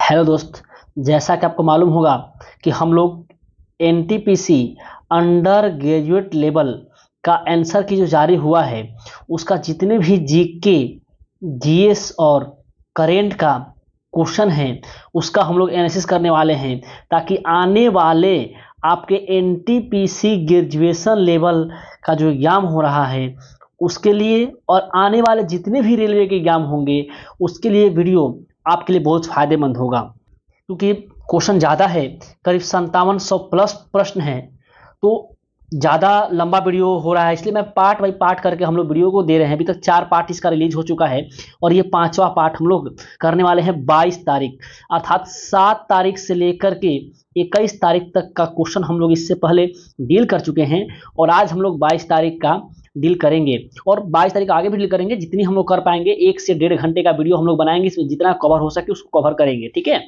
Hello दोस्त, जैसा कि आपको मालूम होगा कि हम लोग एनटीपीसी अंडर ग्रेजुएट लेवल का आंसर की जो जारी हुआ है उसका जितने भी जीके, जीएस और करेंट का क्वेश्चन है उसका हम लोग एनालिसिस करने वाले हैं, ताकि आने वाले आपके एनटीपीसी ग्रेजुएशन लेवल का जो एग्ज़ाम हो रहा है उसके लिए और आने वाले जितने भी रेलवे के एग्ज़ाम होंगे उसके लिए वीडियो आपके लिए बहुत फायदेमंद होगा। क्योंकि क्वेश्चन ज़्यादा है, करीब 5700 प्लस प्रश्न है, तो ज़्यादा लंबा वीडियो हो रहा है, इसलिए मैं पार्ट बाई पार्ट करके हम लोग वीडियो को दे रहे हैं। अभी तक 4 पार्ट इसका रिलीज हो चुका है और ये 5वां पार्ट हम लोग करने वाले हैं 22 तारीख, अर्थात 7 तारीख से लेकर के 21 तारीख तक का क्वेश्चन हम लोग इससे पहले डील कर चुके हैं और आज हम लोग 22 तारीख का डील करेंगे और 22 तारीख आगे भी डील करेंगे। जितनी हम लोग कर पाएंगे 1 से 1.5 घंटे का वीडियो हम लोग बनाएंगे, इसमें जितना कवर हो सके उसको कवर करेंगे। ठीक है,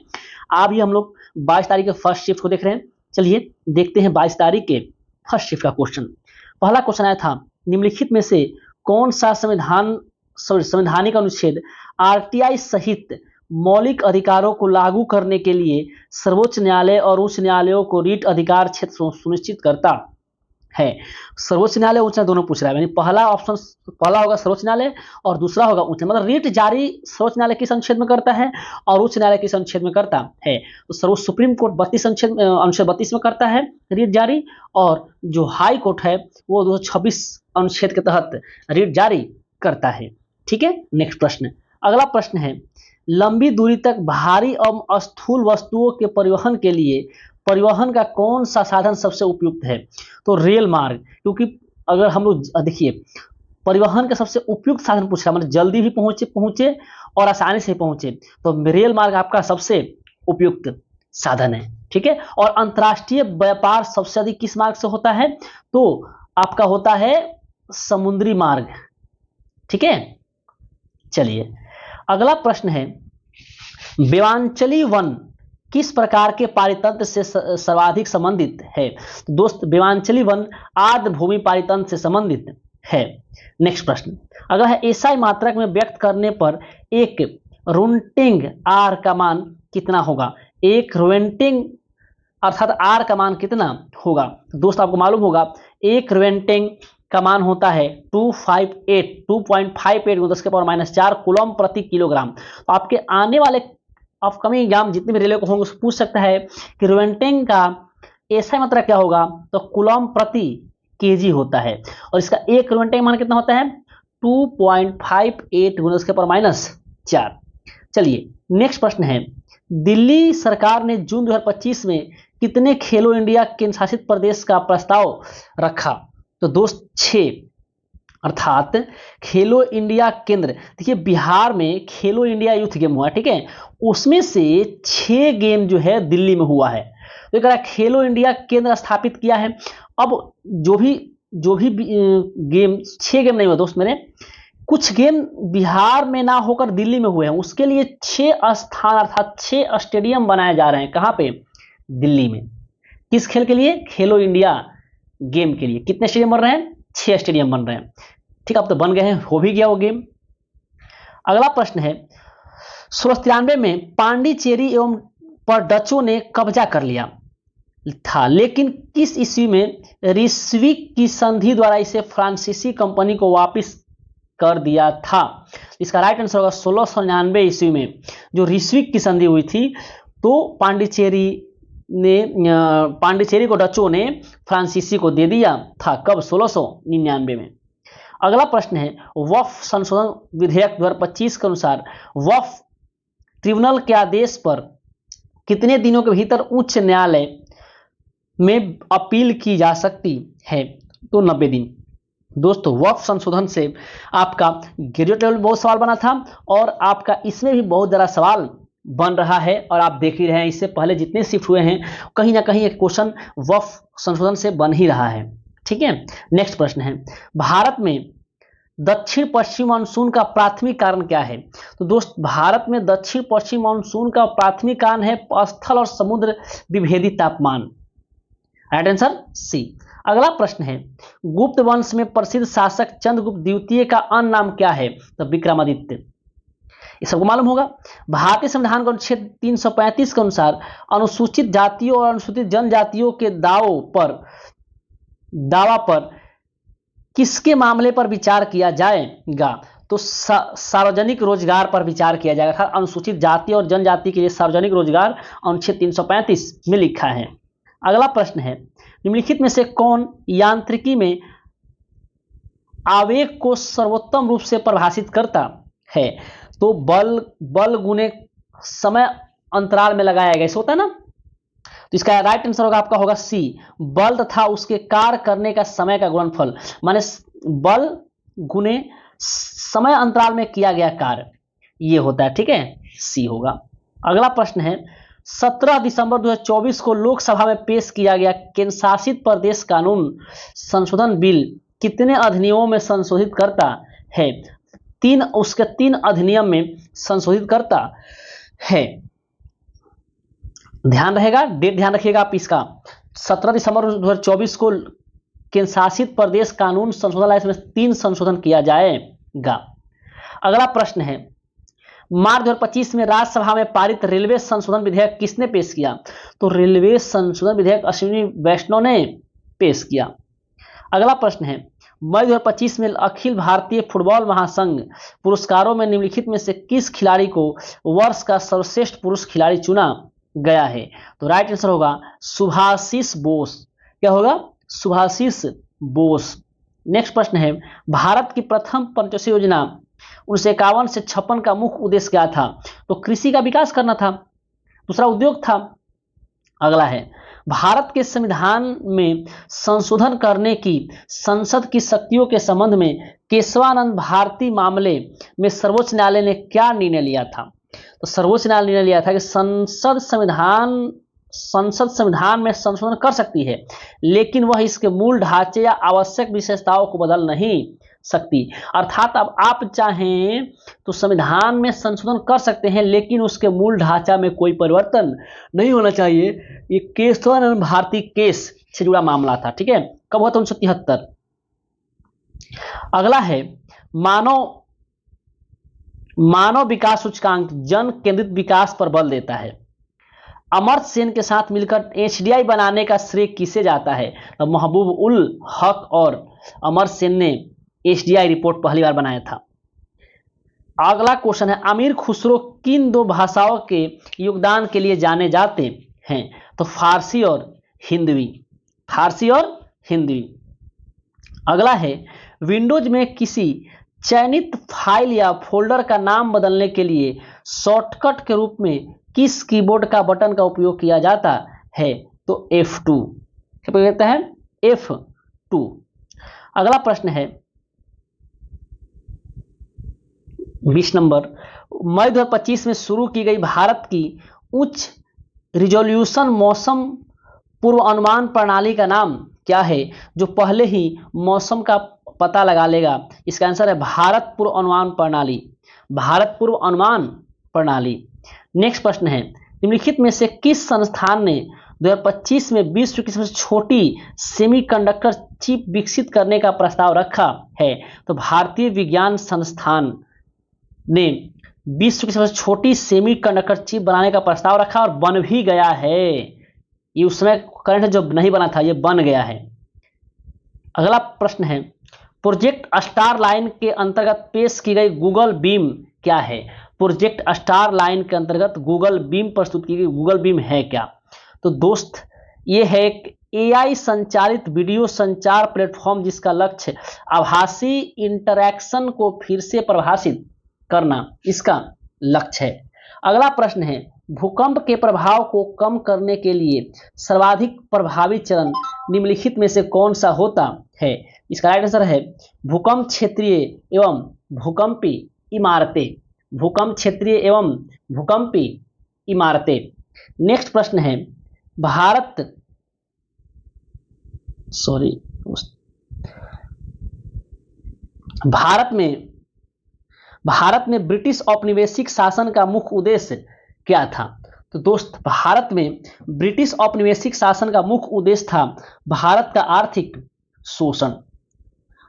अब ये हम लोग 22 तारीख के फर्स्ट शिफ्ट को देख रहे हैं। चलिए देखते हैं 22 तारीख के फर्स्ट शिफ्ट का क्वेश्चन। पहला क्वेश्चन आया था, निम्नलिखित में से कौन सा संवैधानिक अनुच्छेद आरटीआई सहित मौलिक अधिकारों को लागू करने के लिए सर्वोच्च न्यायालय और उच्च न्यायालयों को रीट अधिकार क्षेत्र सुनिश्चित करता है। सर्वोच्च न्यायालय उच्च न्यायालय दोनों पूछ रहा है, यानी पहला ऑप्शन पहला होगा सर्वोच्च न्यायालय और दूसरा होगा उच्च, मतलब रीट जारी सर्वोच्च न्यायालय किस अनुच्छेद में करता है और उच्च न्यायालय किस अनुच्छेद में करता है। तो सुप्रीम कोर्ट 32 अनुच्छेद 32 में करता है रीट जारी, और जो हाई कोर्ट है वो 226 अनुच्छेद के तहत रीट जारी करता है। ठीक है, नेक्स्ट प्रश्न। अगला प्रश्न है, लंबी दूरी तक भारी एवं स्थूल वस्तुओं के परिवहन के लिए परिवहन का कौन सा साधन सबसे उपयुक्त है। तो रेल मार्ग, क्योंकि अगर हम लोग देखिए परिवहन का सबसे उपयुक्त साधन पूछ रहा है, मतलब जल्दी भी पहुंचे और आसानी से पहुंचे, तो रेल मार्ग आपका सबसे उपयुक्त साधन है। ठीक है, और अंतर्राष्ट्रीय व्यापार सबसे अधिक किस मार्ग से होता है, तो आपका होता है समुद्री मार्ग। ठीक है, चलिए अगला प्रश्न है, विवांचली वन किस प्रकार के पारितंत्र से सर्वाधिक संबंधित है। तो दोस्त विवांचली वन आर्द्र भूमि पारितंत्र से संबंधित है। नेक्स्ट प्रश्न अगर है, एसआई मात्रक में व्यक्त करने पर एक रुंटिंग आर का मान कितना होगा। एक रुंटिंग अर्थात आर का मान कितना होगा। तो दोस्त आपको मालूम होगा एक रुंटिंग का मान होता है 2.58 10 के पावर -4 कूलम प्रति किलोग्राम। तो आपके आने वाले अपकमिंग एग्जाम जितने भी रेलवे को होंगे उसको पूछ सकता है कि रुंटिंग का एसआई मात्रा क्या होगा, तो कूलम प्रति केजी होता है और इसका एक रुंटिंग मान कितना होता है 2.58 10 के पावर -4। चलिए नेक्स्ट प्रश्न है, दिल्ली सरकार ने जून 2025 में कितने खेलो इंडिया केंद्र शासित प्रदेश का प्रस्ताव रखा। तो दोस्त 6, अर्थात खेलो इंडिया केंद्र, देखिए बिहार में खेलो इंडिया यूथ गेम हुआ, ठीक है, उसमें से 6 गेम जो है दिल्ली में हुआ है, तो कह रहा है खेलो इंडिया केंद्र स्थापित किया है। अब जो भी गेम 6 गेम नहीं हुआ दोस्त मेरे, कुछ गेम बिहार में ना होकर दिल्ली में हुए हैं, उसके लिए 6 स्थान अर्थात 6 स्टेडियम बनाए जा रहे हैं। कहाँ पे, दिल्ली में। किस खेल के लिए, खेलो इंडिया गेम के लिए। कितने स्टेडियम बन रहे हैं, 6 स्टेडियम बन रहे हैं। ठीक, अब तो बन गए हैं, हो भी गया वो गेम। अगला प्रश्न है, 1693 में पांडिचेरी एवं पर डचों ने कब्जा कर लिया था, लेकिन किस ईस्वी में रिस्विक की संधि द्वारा इसे फ्रांसीसी कंपनी को वापस कर दिया था। इसका राइट आंसर होगा 1699 ईस्वी में जो रिस्विक की संधि हुई थी, तो पांडिचेरी को डचों ने फ्रांसीसी को दे दिया था। कब, 1699 में। अगला प्रश्न है, वक्फ संशोधन विधेयक 2025 के अनुसार वक्फ ट्रिब्यूनल के आदेश पर कितने दिनों के भीतर उच्च न्यायालय में अपील की जा सकती है। तो 90 दिन। दोस्तों वक्फ संशोधन से आपका ग्रेजुएट लेवल बहुत सवाल बना था और आपका इसमें भी बहुत ज़्यादा सवाल बन रहा है और आप देख ही रहे हैं, इससे पहले जितने शिफ्ट हुए हैं कहीं ना कहीं एक क्वेश्चन वक्फ संशोधन से बन ही रहा है। ठीक है, नेक्स्ट प्रश्न है, भारत में दक्षिण पश्चिम मानसून का प्राथमिक कारण क्या है। तो दोस्त भारत में दक्षिण पश्चिम मानसून का प्राथमिक कारण है स्थल और समुद्र विभेदी तापमान। Right answer C. अगला प्रश्न है, गुप्त वंश में प्रसिद्ध शासक चंद्रगुप्त द्वितीय का अन्य नाम क्या है। तो विक्रमादित्य। ये सबको मालूम होगा। भारतीय संविधान के अनुच्छेद 335 के अनुसार अनुसूचित जातियों और अनुसूचित जनजातियों के दावा पर किसके मामले पर विचार किया जाएगा? तो सार्वजनिक रोजगार पर विचार किया जाएगा। अनुसूचित जाति और जनजाति के लिए सार्वजनिक रोजगार अनुच्छेद 335 में लिखा है। अगला प्रश्न है, निम्नलिखित में से कौन यांत्रिकी में आवेग को सर्वोत्तम रूप से परिभाषित करता है? तो बल गुने समय अंतराल में लगाया गया, ऐसा होता है ना। तो इसका राइट आंसर होगा आपका होगा सी, बल तथा उसके कार्य करने का समय का गुणनफल, माने बल गुने समय अंतराल में किया गया कार्य, ये होता है। ठीक है, सी होगा। अगला प्रश्न है, 17 दिसंबर 2024 को लोकसभा में पेश किया गया केंद्र शासित प्रदेश कानून संशोधन बिल कितने अधिनियमों में संशोधित करता है? उसके 3 अधिनियम में संशोधित करता है। ध्यान रहेगा, डेट ध्यान रखिएगा आप इसका। 17 दिसंबर 2024 को केंद्र शासित प्रदेश कानून संशोधन, इसमें 3 संशोधन किया जाएगा। अगला प्रश्न है, मार्च 2025 में राज्यसभा में पारित रेलवे संशोधन विधेयक किसने पेश किया? तो रेलवे संशोधन विधेयक अश्विनी वैष्णव ने पेश किया। अगला प्रश्न है, मई 2025 में अखिल भारतीय फुटबॉल महासंघ पुरस्कारों में निम्नलिखित में से किस खिलाड़ी को वर्ष का सर्वश्रेष्ठ पुरुष खिलाड़ी चुना गया है? तो राइट आंसर होगा सुभाषिष बोस। क्या होगा? सुभाषिष बोस। नेक्स्ट प्रश्न है, भारत की प्रथम पंचवर्षीय योजना 1951 से 56 का मुख्य उद्देश्य क्या था? तो कृषि का विकास करना था, दूसरा उद्योग था। अगला है, भारत के संविधान में संशोधन करने की संसद की शक्तियों के संबंध में केशवानंद भारती मामले में सर्वोच्च न्यायालय ने क्या निर्णय लिया था? तो सर्वोच्च न्यायालय ने निर्णय लिया था कि संसद संविधान में संशोधन कर सकती है, लेकिन वह इसके मूल ढांचे या आवश्यक विशेषताओं को बदल नहीं सकती। अर्थात अब आप चाहें तो संविधान में संशोधन कर सकते हैं, लेकिन उसके मूल ढांचा में कोई परिवर्तन नहीं होना चाहिए। ये केशवानंद भारती केस से जुड़ा मामला था। ठीक है, कब हुआ था? 1973। अगला है, मानव विकास सूचकांक जन केंद्रित विकास पर बल देता है। अमर्त्य सेन के साथ मिलकर HDI बनाने का श्रेय किसे जाता है? तो महबूब उल हक और अमर्त्य सेन ने HDI रिपोर्ट पहली बार बनाया था। अगला क्वेश्चन है, अमीर खुसरो किन 2 भाषाओं के योगदान के लिए जाने जाते हैं? तो फारसी और हिंदवी। फारसी और हिंदवी। अगला है, विंडोज में किसी चयनित फाइल या फोल्डर का नाम बदलने के लिए शॉर्टकट के रूप में किस कीबोर्ड का बटन का उपयोग किया जाता है? तो F2। क्या कहता है? F2। अगला प्रश्न है 20 नंबर, मई 2025 में शुरू की गई भारत की उच्च रिजोल्यूशन मौसम पूर्व अनुमान प्रणाली का नाम क्या है, जो पहले ही मौसम का पता लगा लेगा? इसका आंसर है भारत पूर्व अनुमान प्रणाली। भारत पूर्व अनुमान प्रणाली। नेक्स्ट प्रश्न है, निम्नलिखित में से किस संस्थान ने 2025 में विश्व की सबसे छोटी सेमीकंडक्टर चिप विकसित करने का प्रस्ताव रखा है? तो भारतीय विज्ञान संस्थान ने विश्व की सबसे छोटी सेमीकंडक्टर चिप बनाने का प्रस्ताव रखा और बन भी गया है। ये उस समय करंट जो नहीं बना था, ये बन गया है। अगला प्रश्न है, प्रोजेक्ट स्टार लाइन के अंतर्गत पेश की गई गूगल बीम क्या है? प्रोजेक्ट स्टार लाइन के अंतर्गत गूगल बीम प्रस्तुत की गई गूगल बीम है क्या? तो दोस्त, ये है एक AI संचालित वीडियो संचार प्लेटफॉर्म जिसका लक्ष्य आभासी इंटरैक्शन को फिर से परिभाषित करना इसका लक्ष्य है। अगला प्रश्न है, भूकंप के प्रभाव को कम करने के लिए सर्वाधिक प्रभावी चरण निम्नलिखित में से कौन सा होता है? इसका राइट आंसर है भूकंप क्षेत्रीय एवं भूकंपी इमारतें। भूकंप क्षेत्रीय एवं भूकंपी इमारतें। नेक्स्ट प्रश्न है, भारत में ब्रिटिश औपनिवेशिक शासन का मुख्य उद्देश्य क्या था? तो दोस्त, भारत में ब्रिटिश औपनिवेशिक शासन का मुख्य उद्देश्य था भारत का आर्थिक शोषण।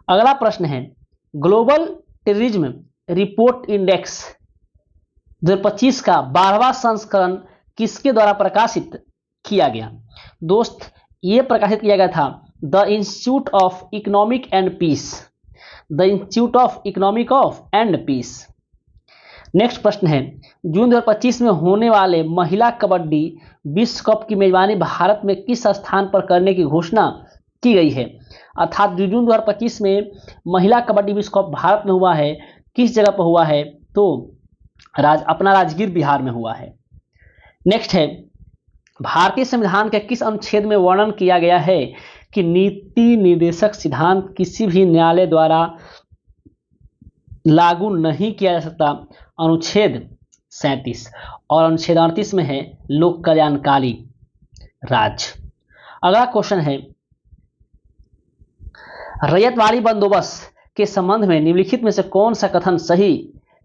अगला प्रश्न है, ग्लोबल टेररिज्म रिपोर्ट इंडेक्स 2025 का 12वां संस्करण किसके द्वारा प्रकाशित किया गया? दोस्त, ये प्रकाशित किया गया था the institute of economic and peace, the institute of economic of and peace. Next प्रश्न है, जून 2025 में होने वाले महिला कबड्डी विश्व कप की मेजबानी भारत में किस स्थान पर करने की घोषणा की गई है? अर्थात जून 2025 में महिला कबड्डी विश्व कप भारत में हुआ है, किस जगह पर हुआ है? तो अपना राजगीर बिहार में हुआ है। नेक्स्ट है, भारतीय संविधान के किस अनुच्छेद में वर्णन किया गया है कि नीति निर्देशक सिद्धांत किसी भी न्यायालय द्वारा लागू नहीं किया जा सकता? अनुच्छेद 37। और अनुच्छेद 38 में है लोक कल्याणकारी राज्य। अगला क्वेश्चन है, रैयतवाड़ी बंदोबस्त के संबंध में निम्नलिखित में से कौन सा कथन सही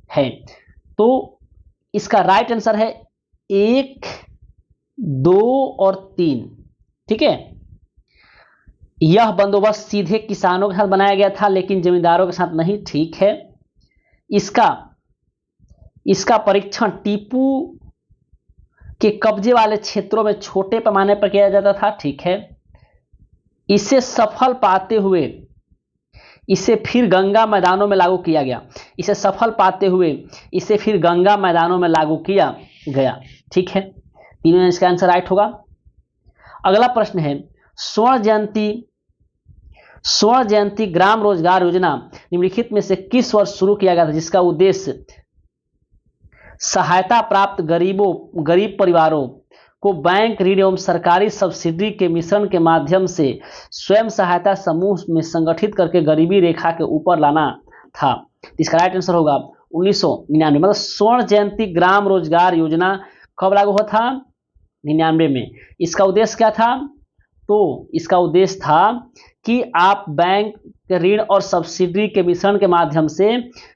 है? तो इसका राइट आंसर है 1, 2 और 3। ठीक है, यह बंदोबस्त सीधे किसानों के साथ बनाया गया था लेकिन जमींदारों के साथ नहीं। ठीक है, इसका परीक्षण टीपू के कब्जे वाले क्षेत्रों में छोटे पैमाने पर किया जाता था। ठीक है, इसे सफल पाते हुए इसे फिर गंगा मैदानों में लागू किया गया। इसे सफल पाते हुए इसे फिर गंगा मैदानों में लागू किया गया। ठीक है, तीनों में इसका आंसर राइट होगा। अगला प्रश्न है, स्वर्ण जयंती ग्राम रोजगार योजना निम्नलिखित में से किस वर्ष शुरू किया गया था, जिसका उद्देश्य सहायता प्राप्त गरीब परिवारों को बैंक ऋण एवं सरकारी सब्सिडी के मिश्रण के माध्यम से स्वयं सहायता समूह में संगठित करके गरीबी रेखा के ऊपर लाना था? इसका राइट आंसर होगा 1999। मतलब स्वर्ण जयंती ग्राम रोजगार योजना कब लागू हुआ था? 99 में। इसका उद्देश्य क्या था? तो इसका उद्देश्य था कि आप बैंक के ऋण और सब्सिडी के मिश्रण के माध्यम से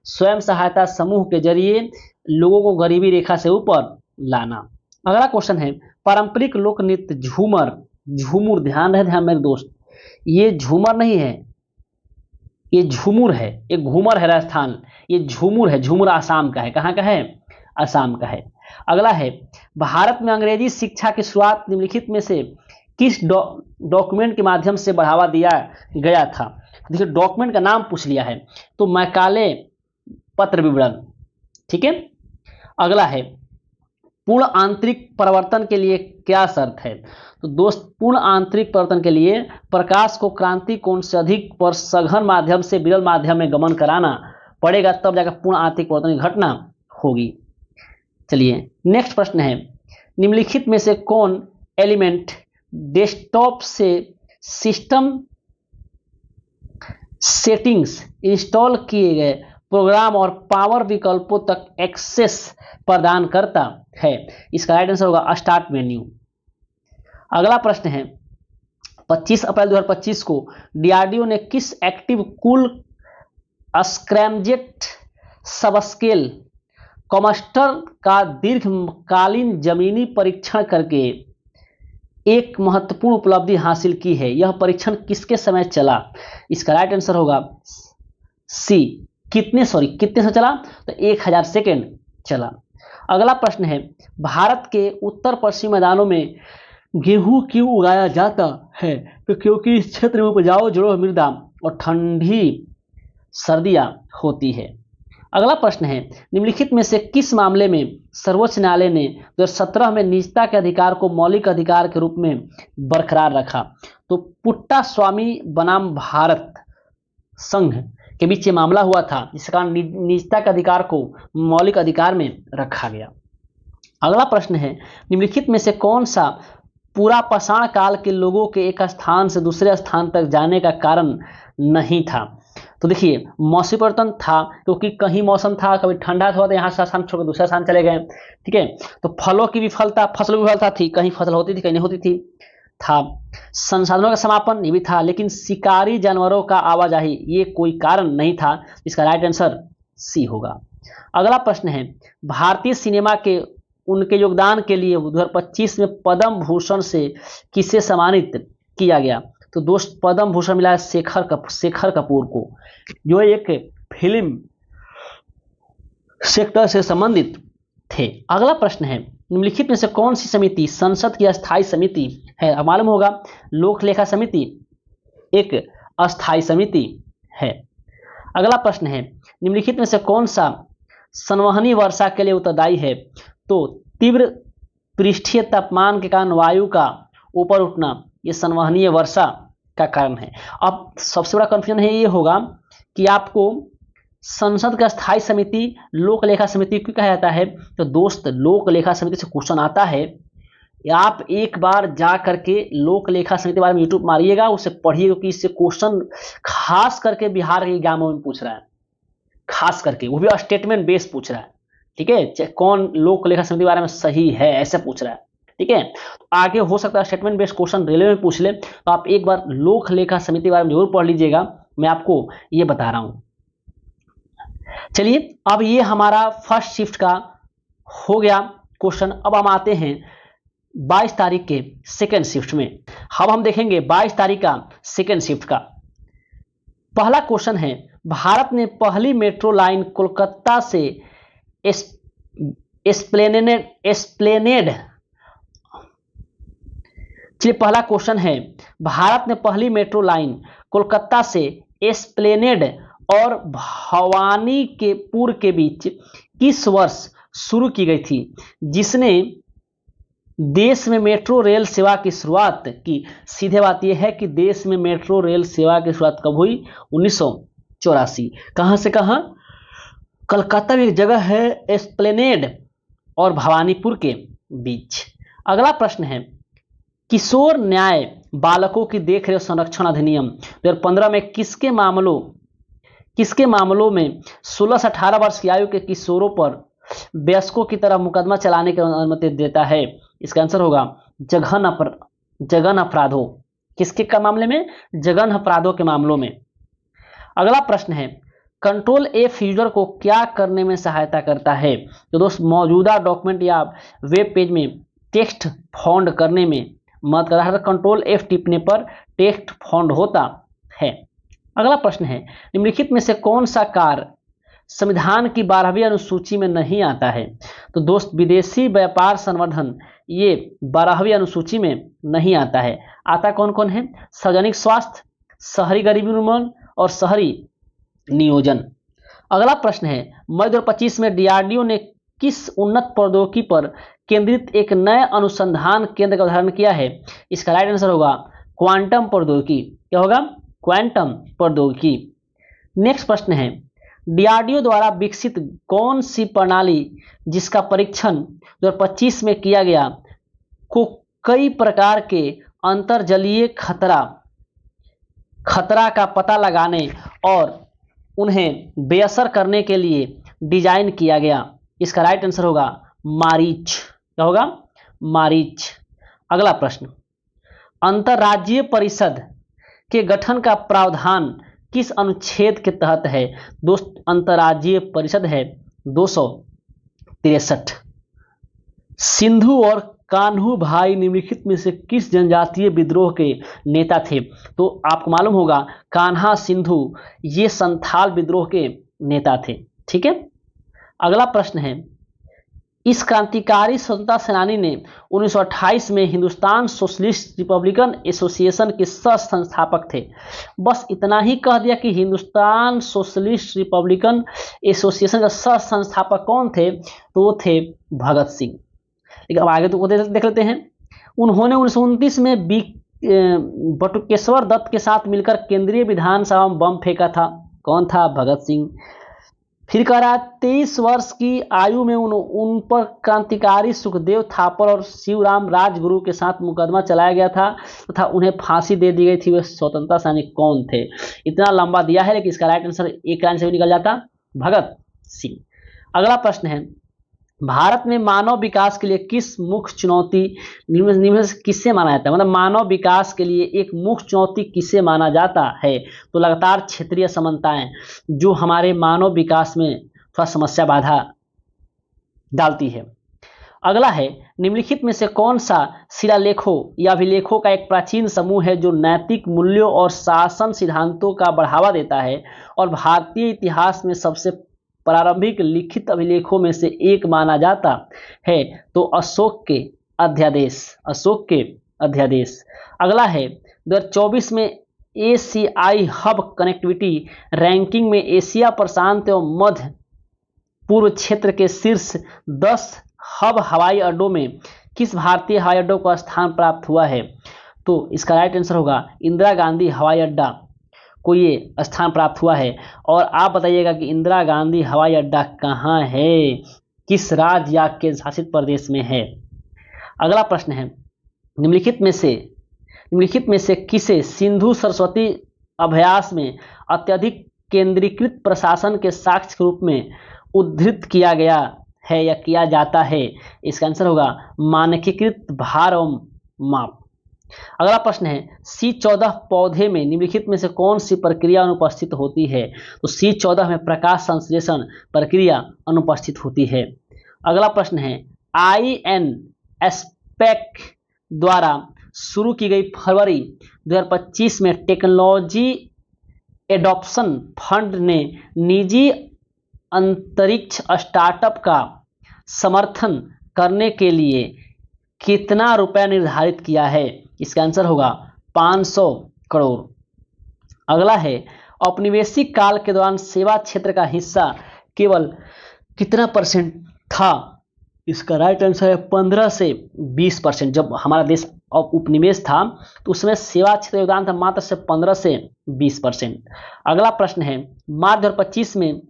स्वयं सहायता समूह के जरिए लोगों को गरीबी रेखा से ऊपर लाना। अगला क्वेश्चन है, पारंपरिक लोक नृत्य झूमुर, ध्यान मेरे दोस्त, ये झूमर नहीं है, ये झूमुर है, एक घूमर है राजस्थान, ये झूमुर है। झूमुर आसाम का है। कहाँ का है? आसाम का है। अगला है, भारत में अंग्रेजी शिक्षा की शुरुआत निम्नलिखित में से किस डॉक्यूमेंट के माध्यम से बढ़ावा दिया गया था? देखिए, डॉक्यूमेंट का नाम पूछ लिया है, तो मैकाले पत्र विवरण। ठीक है, अगला है, पूर्ण आंतरिक परिवर्तन के लिए क्या शर्त है? तो दोस्त, पूर्ण आंतरिक परिवर्तन के लिए प्रकाश को क्रांति कोण से अधिक पर सघन माध्यम से विरल माध्यम में गमन कराना पड़ेगा, तब जाकर पूर्ण आंतरिक परिवर्तन की घटना होगी। चलिए, नेक्स्ट प्रश्न है, निम्नलिखित में से कौन एलिमेंट डेस्कटॉप से सिस्टम सेटिंग्स इंस्टॉल किए गए प्रोग्राम और पावर विकल्पों तक एक्सेस प्रदान करता है? इसका राइट आंसर होगा स्टार्ट मेन्यू। अगला प्रश्न है, 25 अप्रैल 2025 को डीआरडीओ ने किस एक्टिव कूल स्क्रैमजेट सबस्केल कॉमस्टर का दीर्घकालीन जमीनी परीक्षण करके एक महत्वपूर्ण उपलब्धि हासिल की है? यह परीक्षण किसके समय चला? इसका राइट आंसर होगा सी। कितने से चला? तो 1000 सेकेंड चला। अगला प्रश्न है, भारत के उत्तर पश्चिमी मैदानों में गेहूं क्यों उगाया जाता है? तो क्योंकि इस क्षेत्र में उपजाऊ जड़ों मृदा और ठंडी सर्दियां होती है। अगला प्रश्न है, निम्नलिखित में से किस मामले में सर्वोच्च न्यायालय ने 2017 में निजता के अधिकार को मौलिक अधिकार के रूप में बरकरार रखा? तो पुट्टा स्वामी बनाम भारत संघ के बीच ये मामला हुआ था, जिसके कारण निजता के अधिकार को मौलिक अधिकार में रखा गया। अगला प्रश्न है, निम्नलिखित में से कौन सा पूरा पाषाण काल के लोगों के एक स्थान से दूसरे स्थान तक जाने का कारण नहीं था? तो देखिए, मौसमी परिवर्तन था, क्योंकि कहीं मौसम था, कभी ठंडा था तो यहाँ से स्थान छोड़कर दूसरा स्थान चले गए। ठीक है, तो फलों की विफलता, फसलों की विफलता थी, कहीं फसल होती थी कहीं नहीं होती थी। था संसाधनों का समापन, ये भी था, लेकिन शिकारी जानवरों का आवाजाही ये कोई कारण नहीं था। इसका राइट आंसर सी होगा। अगला प्रश्न है, भारतीय सिनेमा के उनके योगदान के लिए 2025 में पद्म भूषण से किसे सम्मानित किया गया? तो दोस्त, पद्म भूषण मिला है शेखर कपूर को, जो एक फिल्म सेक्टर से संबंधित थे। अगला प्रश्न है, निम्नलिखित में से कौन सी समिति संसद की अस्थायी समिति है? अब मालूम होगा लोक लेखा समिति एक अस्थायी समिति है। अगला प्रश्न है, निम्नलिखित में से कौन सा संवहनी वर्षा के लिए उत्तरदायी है? तो तीव्र पृष्ठीय तापमान के कारण वायु का ऊपर उठना ये संवहनीय वर्षा का कारण है। अब सबसे बड़ा कंफ्यूजन है ये होगा कि आपको संसद का स्थायी समिति लोक लेखा समिति क्यों कहा जाता है? तो दोस्त लोक लेखा समिति से क्वेश्चन आता है, आप एक बार जा करके लोक लेखा समिति के बारे में यूट्यूब मारिएगा, उसे पढ़िएगा कि इससे क्वेश्चन खास करके बिहार के एग्जामों में पूछ रहा है, खास करके वो भी स्टेटमेंट बेस पूछ रहा है। ठीक है, कौन लोक लेखा समिति के बारे में सही है ऐसे पूछ रहा है। ठीक है, तो आगे हो सकता है स्टेटमेंट बेस्ड क्वेश्चन रेलवे में पूछ ले, तो आप एक बार लोक लेखा समिति के बारे में जरूर पढ़ लीजिएगा, मैं आपको ये बता रहा हूं। चलिए, अब ये हमारा फर्स्ट शिफ्ट का हो गया क्वेश्चन। अब हम आते हैं 22 तारीख के सेकेंड शिफ्ट में। अब हम देखेंगे 22 तारीख का सेकेंड शिफ्ट का पहला क्वेश्चन है, भारत ने पहली मेट्रो लाइन कोलकाता से एस्प्लेनेड चलिए, पहला क्वेश्चन है, भारत ने पहली मेट्रो लाइन कोलकाता से एस्प्लेनेड और भवानीपुर के बीच किस वर्ष शुरू की गई थी, जिसने देश में मेट्रो रेल सेवा की शुरुआत की? सीधे बात यह है कि देश में मेट्रो रेल सेवा की शुरुआत कब हुई? 1984। कहां से कहां? कलकत्ता में एक जगह है एस्प्लेनेड और भवानीपुर के बीच। अगला प्रश्न है, किशोर न्याय बालकों की देखरेख संरक्षण अधिनियम 2015 में किसके मामलों में 16 से 18 वर्ष की आयु के किशोरों पर वयस्कों की तरह मुकदमा चलाने की अनुमति देता है? इसका आंसर होगा जघन अपराधों। किसके का मामले में? जघन अपराधों के मामलों में। अगला प्रश्न है, कंट्रोल एफ यूजर को क्या करने में सहायता करता है? तो दोस्त मौजूदा डॉक्यूमेंट या वेब पेज में टेक्स्ट फाउंड करने में मदद करता है। कंट्रोल एफ टिपने पर टेक्स्ट फाउंड होता है। अगला प्रश्न है, निम्नलिखित में से कौन सा कार्य संविधान की 12वीं अनुसूची में नहीं आता है? तो दोस्त विदेशी व्यापार संवर्धन ये 12वीं अनुसूची में नहीं आता है। आता कौन कौन है? सार्वजनिक स्वास्थ्य, शहरी गरीबी उन्मूलन और शहरी नियोजन। अगला प्रश्न है, मई 2025 में डीआरडीओ ने किस उन्नत प्रौद्योगिकी पर केंद्रित एक नए अनुसंधान केंद्र का उदाहरण किया है? इसका राइट आंसर होगा क्वांटम प्रौद्योगिकी। क्या होगा? क्वांटम प्रौद्योगिकी। नेक्स्ट प्रश्न है, डीआरडीओ द्वारा विकसित कौन सी प्रणाली जिसका परीक्षण 2025 में किया गया को कई प्रकार के अंतर्जलीय खतरा का पता लगाने और उन्हें बेअसर करने के लिए डिजाइन किया गया? इसका राइट आंसर होगा मारीच। क्या होगा? मारीच। अगला प्रश्न, अंतर्राज्यीय परिषद के गठन का प्रावधान किस अनुच्छेद के तहत है? दोस्त अंतर्राज्यीय परिषद है 263। सिंधु और कान्हू भाई निम्नलिखित में से किस जनजातीय विद्रोह के नेता थे? तो आपको मालूम होगा कान्हा सिंधु ये संथाल विद्रोह के नेता थे। ठीक है। अगला प्रश्न है, इस क्रांतिकारी स्वतंत्रता सेनानी ने 1928 में हिंदुस्तान सोशलिस्ट रिपब्लिकन एसोसिएशन के सह संस्थापक थे। बस इतना ही कह दिया कि हिंदुस्तान सोशलिस्ट रिपब्लिकन एसोसिएशन का सह संस्थापक कौन थे? तो वो थे भगत सिंह। लेकिन अब आगे तो देख लेते हैं। उन्होंने 1929 में बटुकेश्वर दत्त के साथ मिलकर केंद्रीय विधानसभा में बम फेंका था। कौन था? भगत सिंह। फिर कह रहा 23 वर्ष की आयु में उन पर क्रांतिकारी सुखदेव थापर और शिवराम राजगुरु के साथ मुकदमा चलाया गया था तथा उन्हें फांसी दे दी गई थी। वे स्वतंत्रता सेनानी कौन थे? इतना लंबा दिया है लेकिन इसका राइट आंसर एक लाइन से भी निकल जाता, भगत सिंह। अगला प्रश्न है, भारत में मानव विकास के लिए किस मुख्य चुनौती निम्न से किससे माना जाता है? मतलब मानव विकास के लिए एक मुख्य चुनौती किससे माना जाता है? तो लगातार क्षेत्रीय समानताएं जो हमारे मानव विकास में थोड़ा समस्या बाधा डालती है। अगला है, निम्नलिखित में से कौन सा शिलालेखों या अभिलेखों का एक प्राचीन समूह है जो नैतिक मूल्यों और शासन सिद्धांतों का बढ़ावा देता है और भारतीय इतिहास में सबसे प्रारंभिक लिखित अभिलेखों में से एक माना जाता है तो अशोक के अध्यादेश। अगला है 2024 में एशियाई हब कनेक्टिविटी रैंकिंग में एशिया प्रशांत एवं मध्य पूर्व क्षेत्र के शीर्ष 10 हब हवाई अड्डों में किस भारतीय हवाई अड्डों को स्थान प्राप्त हुआ है? तो इसका राइट आंसर होगा इंदिरा गांधी हवाई अड्डा को ये स्थान प्राप्त हुआ है। और आप बताइएगा कि इंदिरा गांधी हवाई अड्डा कहाँ है, किस राज्य या केंद्र शासित प्रदेश में है? अगला प्रश्न है निम्नलिखित में से किसे सिंधु सरस्वती अभ्यास में अत्यधिक केंद्रीकृत प्रशासन के साक्ष्य के रूप में उद्धृत किया गया है या किया जाता है? इसका आंसर होगा मानकीकृत भार एवं माप। अगला प्रश्न है C14 पौधे में निम्नलिखित में से कौन सी प्रक्रिया अनुपस्थित होती है? तो C14 में प्रकाश संश्लेषण प्रक्रिया अनुपस्थित होती है। अगला प्रश्न है INSPEC द्वारा शुरू की गई फरवरी 2025 में टेक्नोलॉजी एडॉप्शन फंड ने निजी अंतरिक्ष स्टार्टअप का समर्थन करने के लिए कितना रुपया निर्धारित किया है? इसका आंसर होगा 500 करोड़। अगला है औपनिवेशिक काल के दौरान सेवा क्षेत्र का हिस्सा केवल कितना % था? इसका राइट आंसर है 15 से 20%। जब हमारा देश उपनिवेश था तो उसमें सेवा क्षेत्र योगदान था मात्र से 15 से 20%। अगला प्रश्न है मार्च 2025 में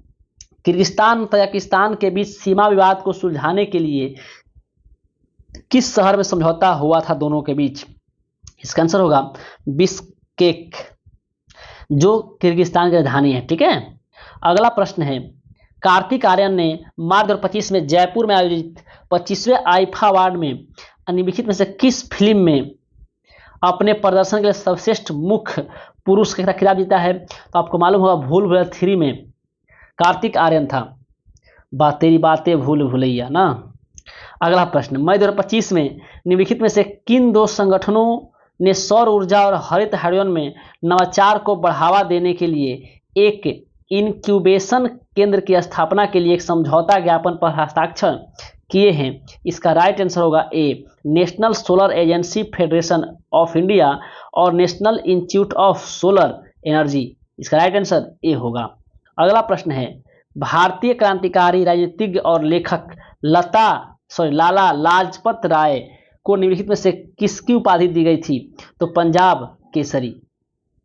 किर्गिस्तान तजाकिस्तान के बीच सीमा विवाद को सुलझाने के लिए किस शहर में समझौता हुआ था दोनों के बीच? इसका आंसर होगा बिश्केक, जो किर्गिस्तान की राजधानी है। ठीक है। अगला प्रश्न है कार्तिक आर्यन ने मार्च 2025 में जयपुर में आयोजित 25वें आईफा अवार्ड में निम्नलिखित में से किस फिल्म में अपने प्रदर्शन के लिए सर्वश्रेष्ठ मुख्य पुरुष का खिताब जीता है? तो आपको मालूम होगा भूल भुलैया 3 में कार्तिक आर्यन था। तेरी बातें भूल भुलैया ना। अगला प्रश्न मई 2025 में निम्नलिखित में से किन 2 संगठनों ने सौर ऊर्जा और हरित हाइड्रोजन में नवाचार को बढ़ावा देने के लिए एक इंक्यूबेशन केंद्र की स्थापना के लिए एक समझौता ज्ञापन पर हस्ताक्षर किए हैं? इसका राइट आंसर होगा A national solar agency federation of India और national institute of solar energy. इसका राइट आंसर ए होगा। अगला प्रश्न है भारतीय क्रांतिकारी राजनीतिज्ञ और लेखक लाला लाजपत राय को निम्नलिखित में से किसकी उपाधि दी गई थी? तो पंजाब केसरी।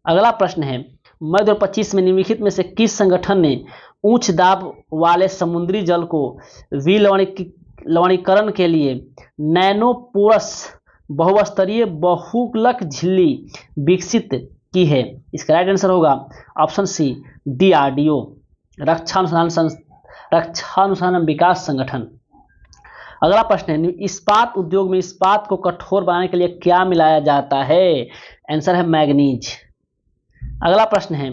अगला प्रश्न है मई 2025 में निम्नलिखित में से किस संगठन ने उच्च दाब वाले समुद्री जल को लवणीकरण के लिए नैनोपोरस बहुस्तरीय बहुलक झिल्ली विकसित की है? इसका राइट आंसर होगा ऑप्शन सी DRDO, रक्षा अनुसंधान विकास संगठन। अगला प्रश्न है इस्पात उद्योग में इस्पात को कठोर बनाने के लिए क्या मिलाया जाता है? आंसर है मैग्नीज। अगला प्रश्न है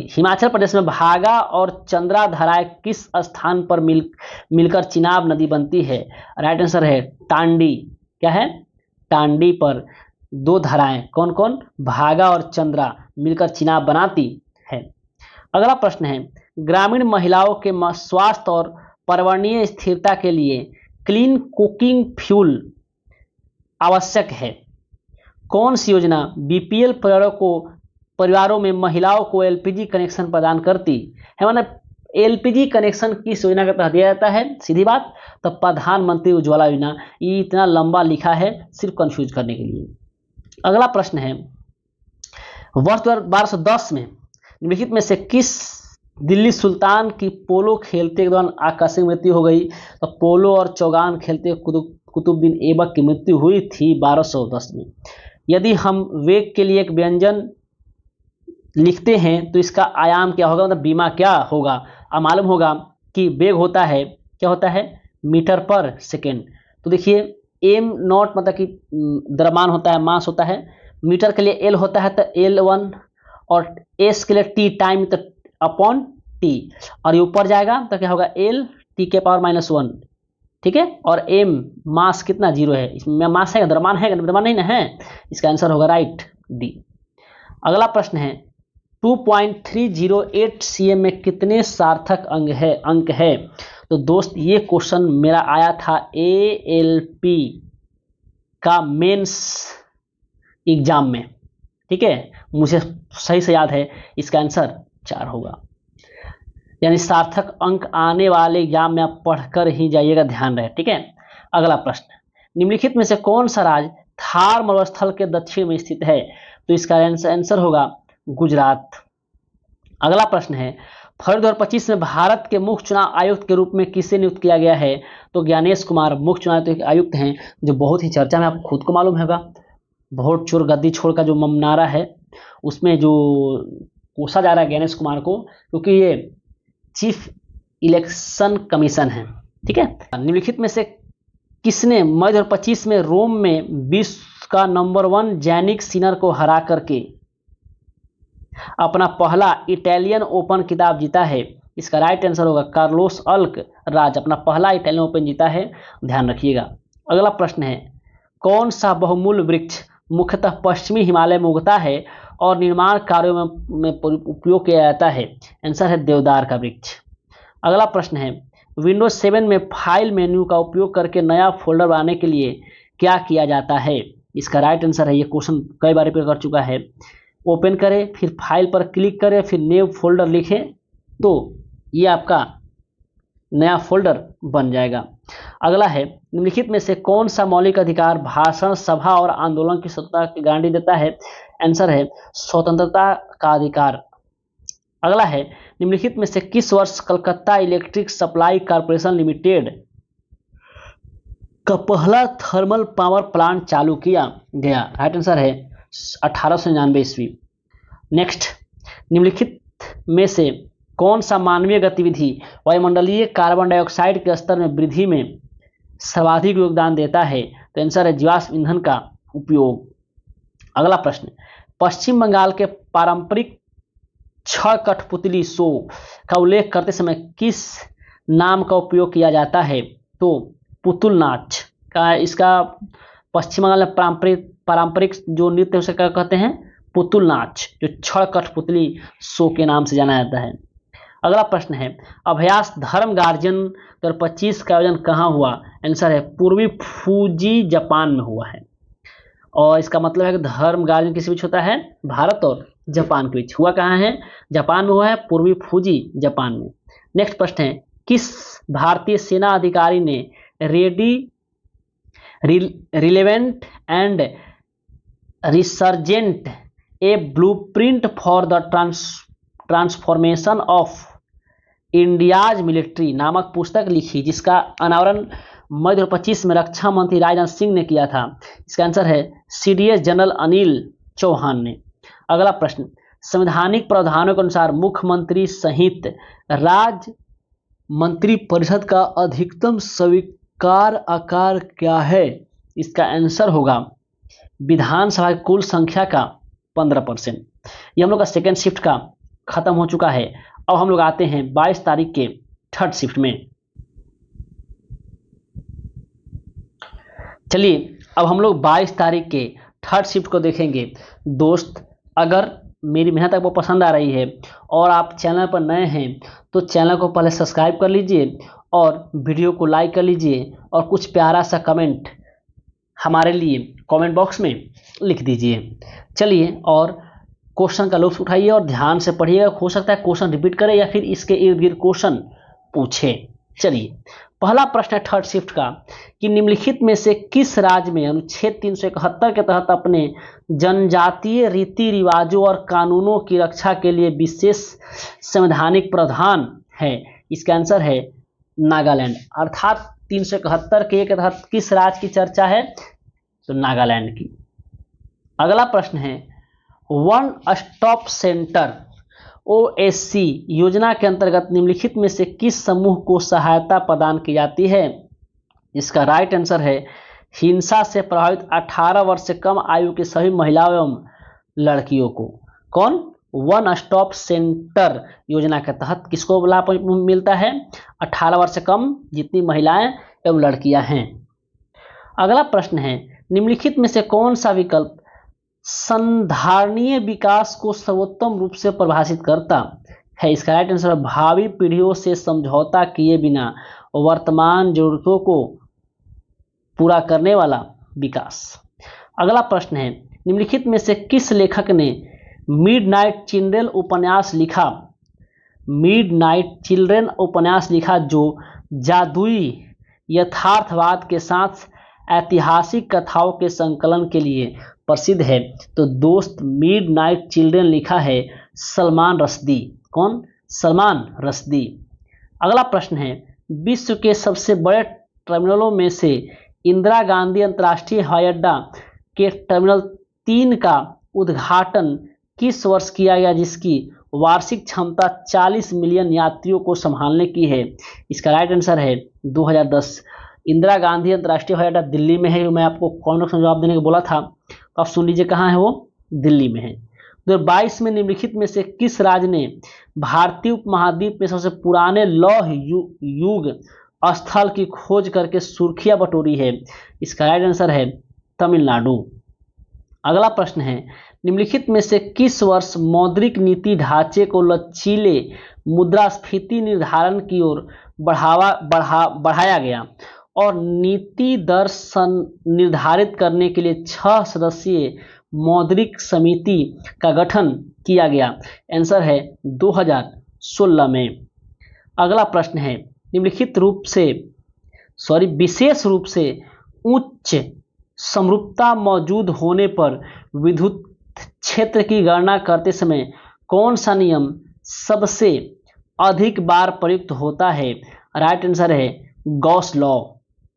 हिमाचल प्रदेश में भागा और चंद्रा धाराएं किस स्थान पर मिलकर चिनाब नदी बनती है? राइट आंसर है टांडी। क्या है? टांडी पर 2 धाराएं कौन कौन? भागा और चंद्रा मिलकर चिनाब बनाती है। अगला प्रश्न है ग्रामीण महिलाओं के स्वास्थ्य और पर्यावरणीय स्थिरता के लिए क्लीन कुकिंग फ्यूल आवश्यक है। कौन सी योजना BPL परिवारों में महिलाओं को LPG कनेक्शन प्रदान करती है? मतलब LPG कनेक्शन किस योजना के तहत दिया जाता है? सीधी बात तो प्रधानमंत्री उज्ज्वला योजना। ये इतना लंबा लिखा है सिर्फ कंफ्यूज करने के लिए। अगला प्रश्न है वर्ष 1210 में निम्नलिखित में से किस दिल्ली सुल्तान की पोलो खेलते के दौरान आकस्मिक मृत्यु हो गई? तो पोलो और चौगान खेलते कुतुबुद्दीन ऐबक की मृत्यु हुई थी 1210 में। यदि हम वेग के लिए एक व्यंजन लिखते हैं तो इसका आयाम क्या होगा? मतलब बीमा क्या होगा? अब मालूम होगा कि वेग होता है क्या होता है? मीटर पर सेकेंड। तो देखिए m नॉट मतलब कि द्रव्यमान होता है, मास होता है। मीटर के लिए L होता है तो L1 और s के लिए t टाइम तो अपॉन t और ये ऊपर जाएगा तो क्या होगा? L t के पावर -1। ठीक है। और m मास कितना 0 है, इसमें मास है द्रव्यमान है, द्रव्यमान नहीं ना है। इसका आंसर होगा राइट डी। अगला प्रश्न है 2.308 cm में कितने सार्थक अंक है। तो दोस्त ये क्वेश्चन मेरा आया था ALP का मेंस एग्जाम में, ठीक है, मुझे सही से याद है, इसका आंसर 4 होगा। यानी सार्थक अंक आने वाले एग्जाम में आप पढ़कर ही जाइएगा, ध्यान रहे, ठीक है। अगला प्रश्न, निम्नलिखित में से कौन सा राज्य थार मरुस्थल के दक्षिण में स्थित है। तो इसका आंसर होगा गुजरात। अगला प्रश्न है, फरवरी 2025 में भारत के मुख्य चुनाव आयुक्त के रूप में किसे नियुक्त किया गया है। तो ज्ञानेश कुमार मुख्य चुनाव आयुक्त हैं, जो बहुत ही चर्चा में, आपको खुद को मालूम होगा। वोट चोर गद्दी छोड़ का जो नारा है, उसमें जो कोसा जा रहा है ज्ञानेश कुमार को, क्योंकि ये चीफ इलेक्शन कमीशन है, ठीक है। निम्नलिखित में से किसने मई 2025 में रोम में विश्व का नंबर 1 जैनिक सिनर को हरा करके अपना पहला इटालियन ओपन खिताब जीता है। इसका राइट आंसर होगा कार्लोस अल्कराज अपना पहला इटालियन ओपन जीता है, ध्यान रखिएगा। अगला प्रश्न है, कौन सा बहुमूल्य वृक्ष मुख्यतः पश्चिमी हिमालय में उगता है और निर्माण कार्यों में उपयोग किया जाता है। आंसर है देवदार का वृक्ष। अगला प्रश्न है, विंडोज 7 में फाइल मेन्यू का उपयोग करके नया फोल्डर बनाने के लिए क्या किया जाता है। इसका राइट आंसर है, ये क्वेश्चन कई बार रिपीट कर चुका है, ओपन करें, फिर फाइल पर क्लिक करें, फिर न्यू फोल्डर लिखें, तो ये आपका नया फोल्डर बन जाएगा। अगला है, निम्नलिखित में से कौन सा मौलिक अधिकार भाषण, सभा और आंदोलन की स्वतंत्रता की गारंटी देता है। आंसर है स्वतंत्रता का अधिकार। अगला है, निम्नलिखित में से किस वर्ष Calcutta electric supply corporation limited का पहला थर्मल पावर प्लांट चालू किया गया। राइट आंसर है 1899 ईस्वी। नेक्स्ट, निम्नलिखित में से कौन सा मानवीय गतिविधि वायुमंडलीय कार्बन डाइऑक्साइड के स्तर में वृद्धि में सर्वाधिक योगदान देता है। तो आंसर है जीवाश्म ईंधन का उपयोग। अगला प्रश्न, पश्चिम बंगाल के पारंपरिक 6 कठपुतली शो का उल्लेख करते समय किस नाम का उपयोग किया जाता है। तो पुतुल नाच का, इसका पश्चिम बंगाल में पारंपरिक जो नृत्य है उसे क्या कहते हैं, पुतुल नाच, जो 6 कठपुतली शो के नाम से जाना जाता है। अगला प्रश्न है, अभ्यास धर्म गार्जियन 2025 का आयोजन कहाँ हुआ। आंसर है पूर्वी फूजी जापान में हुआ है। और इसका मतलब है कि धर्म गार्जियन किस बीच होता है, भारत और जापान के बीच। हुआ कहाँ है, जापान में हुआ है, पूर्वी फूजी जापान में। नेक्स्ट प्रश्न है, किस भारतीय सेना अधिकारी ने relevant and resurgent A blueprint for the transformation of India's military नामक पुस्तक लिखी, जिसका अनावरण मई 2025 में रक्षा मंत्री राजनाथ सिंह ने किया था। इसका आंसर है CDS जनरल अनिल चौहान ने। अगला प्रश्न, संवैधानिक प्रावधानों के अनुसार मुख्यमंत्री सहित राज्य मंत्रिपरिषद का अधिकतम स्वीकार आकार क्या है। इसका आंसर होगा विधानसभा की कुल संख्या का 15%। ये हम लोग का सेकेंड शिफ्ट का खत्म हो चुका है। अब हम लोग आते हैं 22 तारीख के थर्ड शिफ्ट में। चलिए अब हम लोग 22 तारीख के थर्ड शिफ्ट को देखेंगे। दोस्त, अगर मेरी मेहनत आपको पसंद आ रही है और आप चैनल पर नए हैं तो चैनल को पहले सब्सक्राइब कर लीजिए और वीडियो को लाइक कर लीजिए और कुछ प्यारा सा कमेंट हमारे लिए कमेंट बॉक्स में लिख दीजिए। चलिए और क्वेश्चन का लुत्फ उठाइए और ध्यान से पढ़िएगा। हो सकता है क्वेश्चन रिपीट करे या फिर इसके इर्द गिर्द क्वेश्चन पूछे। चलिए, पहला प्रश्न है थर्ड शिफ्ट का कि निम्नलिखित में से किस राज्य में अनुच्छेद 371 के तहत अपने जनजातीय रीति रिवाजों और कानूनों की रक्षा के लिए विशेष संवैधानिक प्रावधान है। इसका आंसर है नागालैंड। अर्थात 371 के तहत किस राज्य की चर्चा है, तो नागालैंड की। अगला प्रश्न है, वन स्टॉप सेंटर OSC योजना के अंतर्गत निम्नलिखित में से किस समूह को सहायता प्रदान की जाती है। इसका राइट आंसर है हिंसा से प्रभावित 18 वर्ष से कम आयु की सभी महिलाओं एवं लड़कियों को। कौन, वन स्टॉप सेंटर योजना के तहत किसको लाभ मिलता है, 18 वर्ष से कम जितनी महिलाएं एवं लड़कियां हैं। अगला प्रश्न है, निम्नलिखित में से कौन सा विकल्प संधारणीय विकास को सर्वोत्तम रूप से परिभाषित करता है? इसका राइट आंसर है भावी पीढ़ियों से समझौता किए बिना वर्तमान जरूरतों को पूरा करने वाला विकास। अगला प्रश्न है, निम्नलिखित में से किस लेखक ने मिडनाइट चिल्ड्रन उपन्यास लिखा? मिडनाइट चिल्ड्रन उपन्यास लिखा जो जादुई यथार्थवाद के साथ ऐतिहासिक कथाओं के संकलन के लिए प्रसिद्ध है। तो दोस्त मिडनाइट चिल्ड्रन लिखा है सलमान रश्दी। कौन? सलमान रश्दी। अगला प्रश्न है, विश्व के सबसे बड़े टर्मिनलों में से इंदिरा गांधी अंतर्राष्ट्रीय हवाई अड्डा के टर्मिनल 3 का उद्घाटन किस वर्ष किया गया जिसकी वार्षिक क्षमता 40 मिलियन यात्रियों को संभालने की है? इसका राइट आंसर है 2010। इंदिरा गांधी अंतर्राष्ट्रीय हवाई अड्डा दिल्ली में है। मैं आपको कौन सा जवाब देने को बोला था, तो आप सुन लीजिए कहाँ है वो, दिल्ली में है। 2022 में निम्नलिखित में से किस राज्य ने भारतीय उपमहाद्वीप में सबसे पुराने लौह युग स्थल की खोज करके सुर्खियां बटोरी है? इसका राइट आंसर है तमिलनाडु। अगला प्रश्न है, निम्नलिखित में से किस वर्ष मौद्रिक नीति ढांचे को लचीले मुद्रास्फीति निर्धारण की ओर बढ़ाया गया और नीति दर निर्धारित करने के लिए 6 सदस्यीय मौद्रिक समिति का गठन किया गया? आंसर है 2016 में। अगला प्रश्न है, निम्नलिखित विशेष रूप से उच्च समरूपता मौजूद होने पर विद्युत क्षेत्र की गणना करते समय कौन सा नियम सबसे अधिक बार प्रयुक्त होता है? राइट आंसर है गॉस लॉ।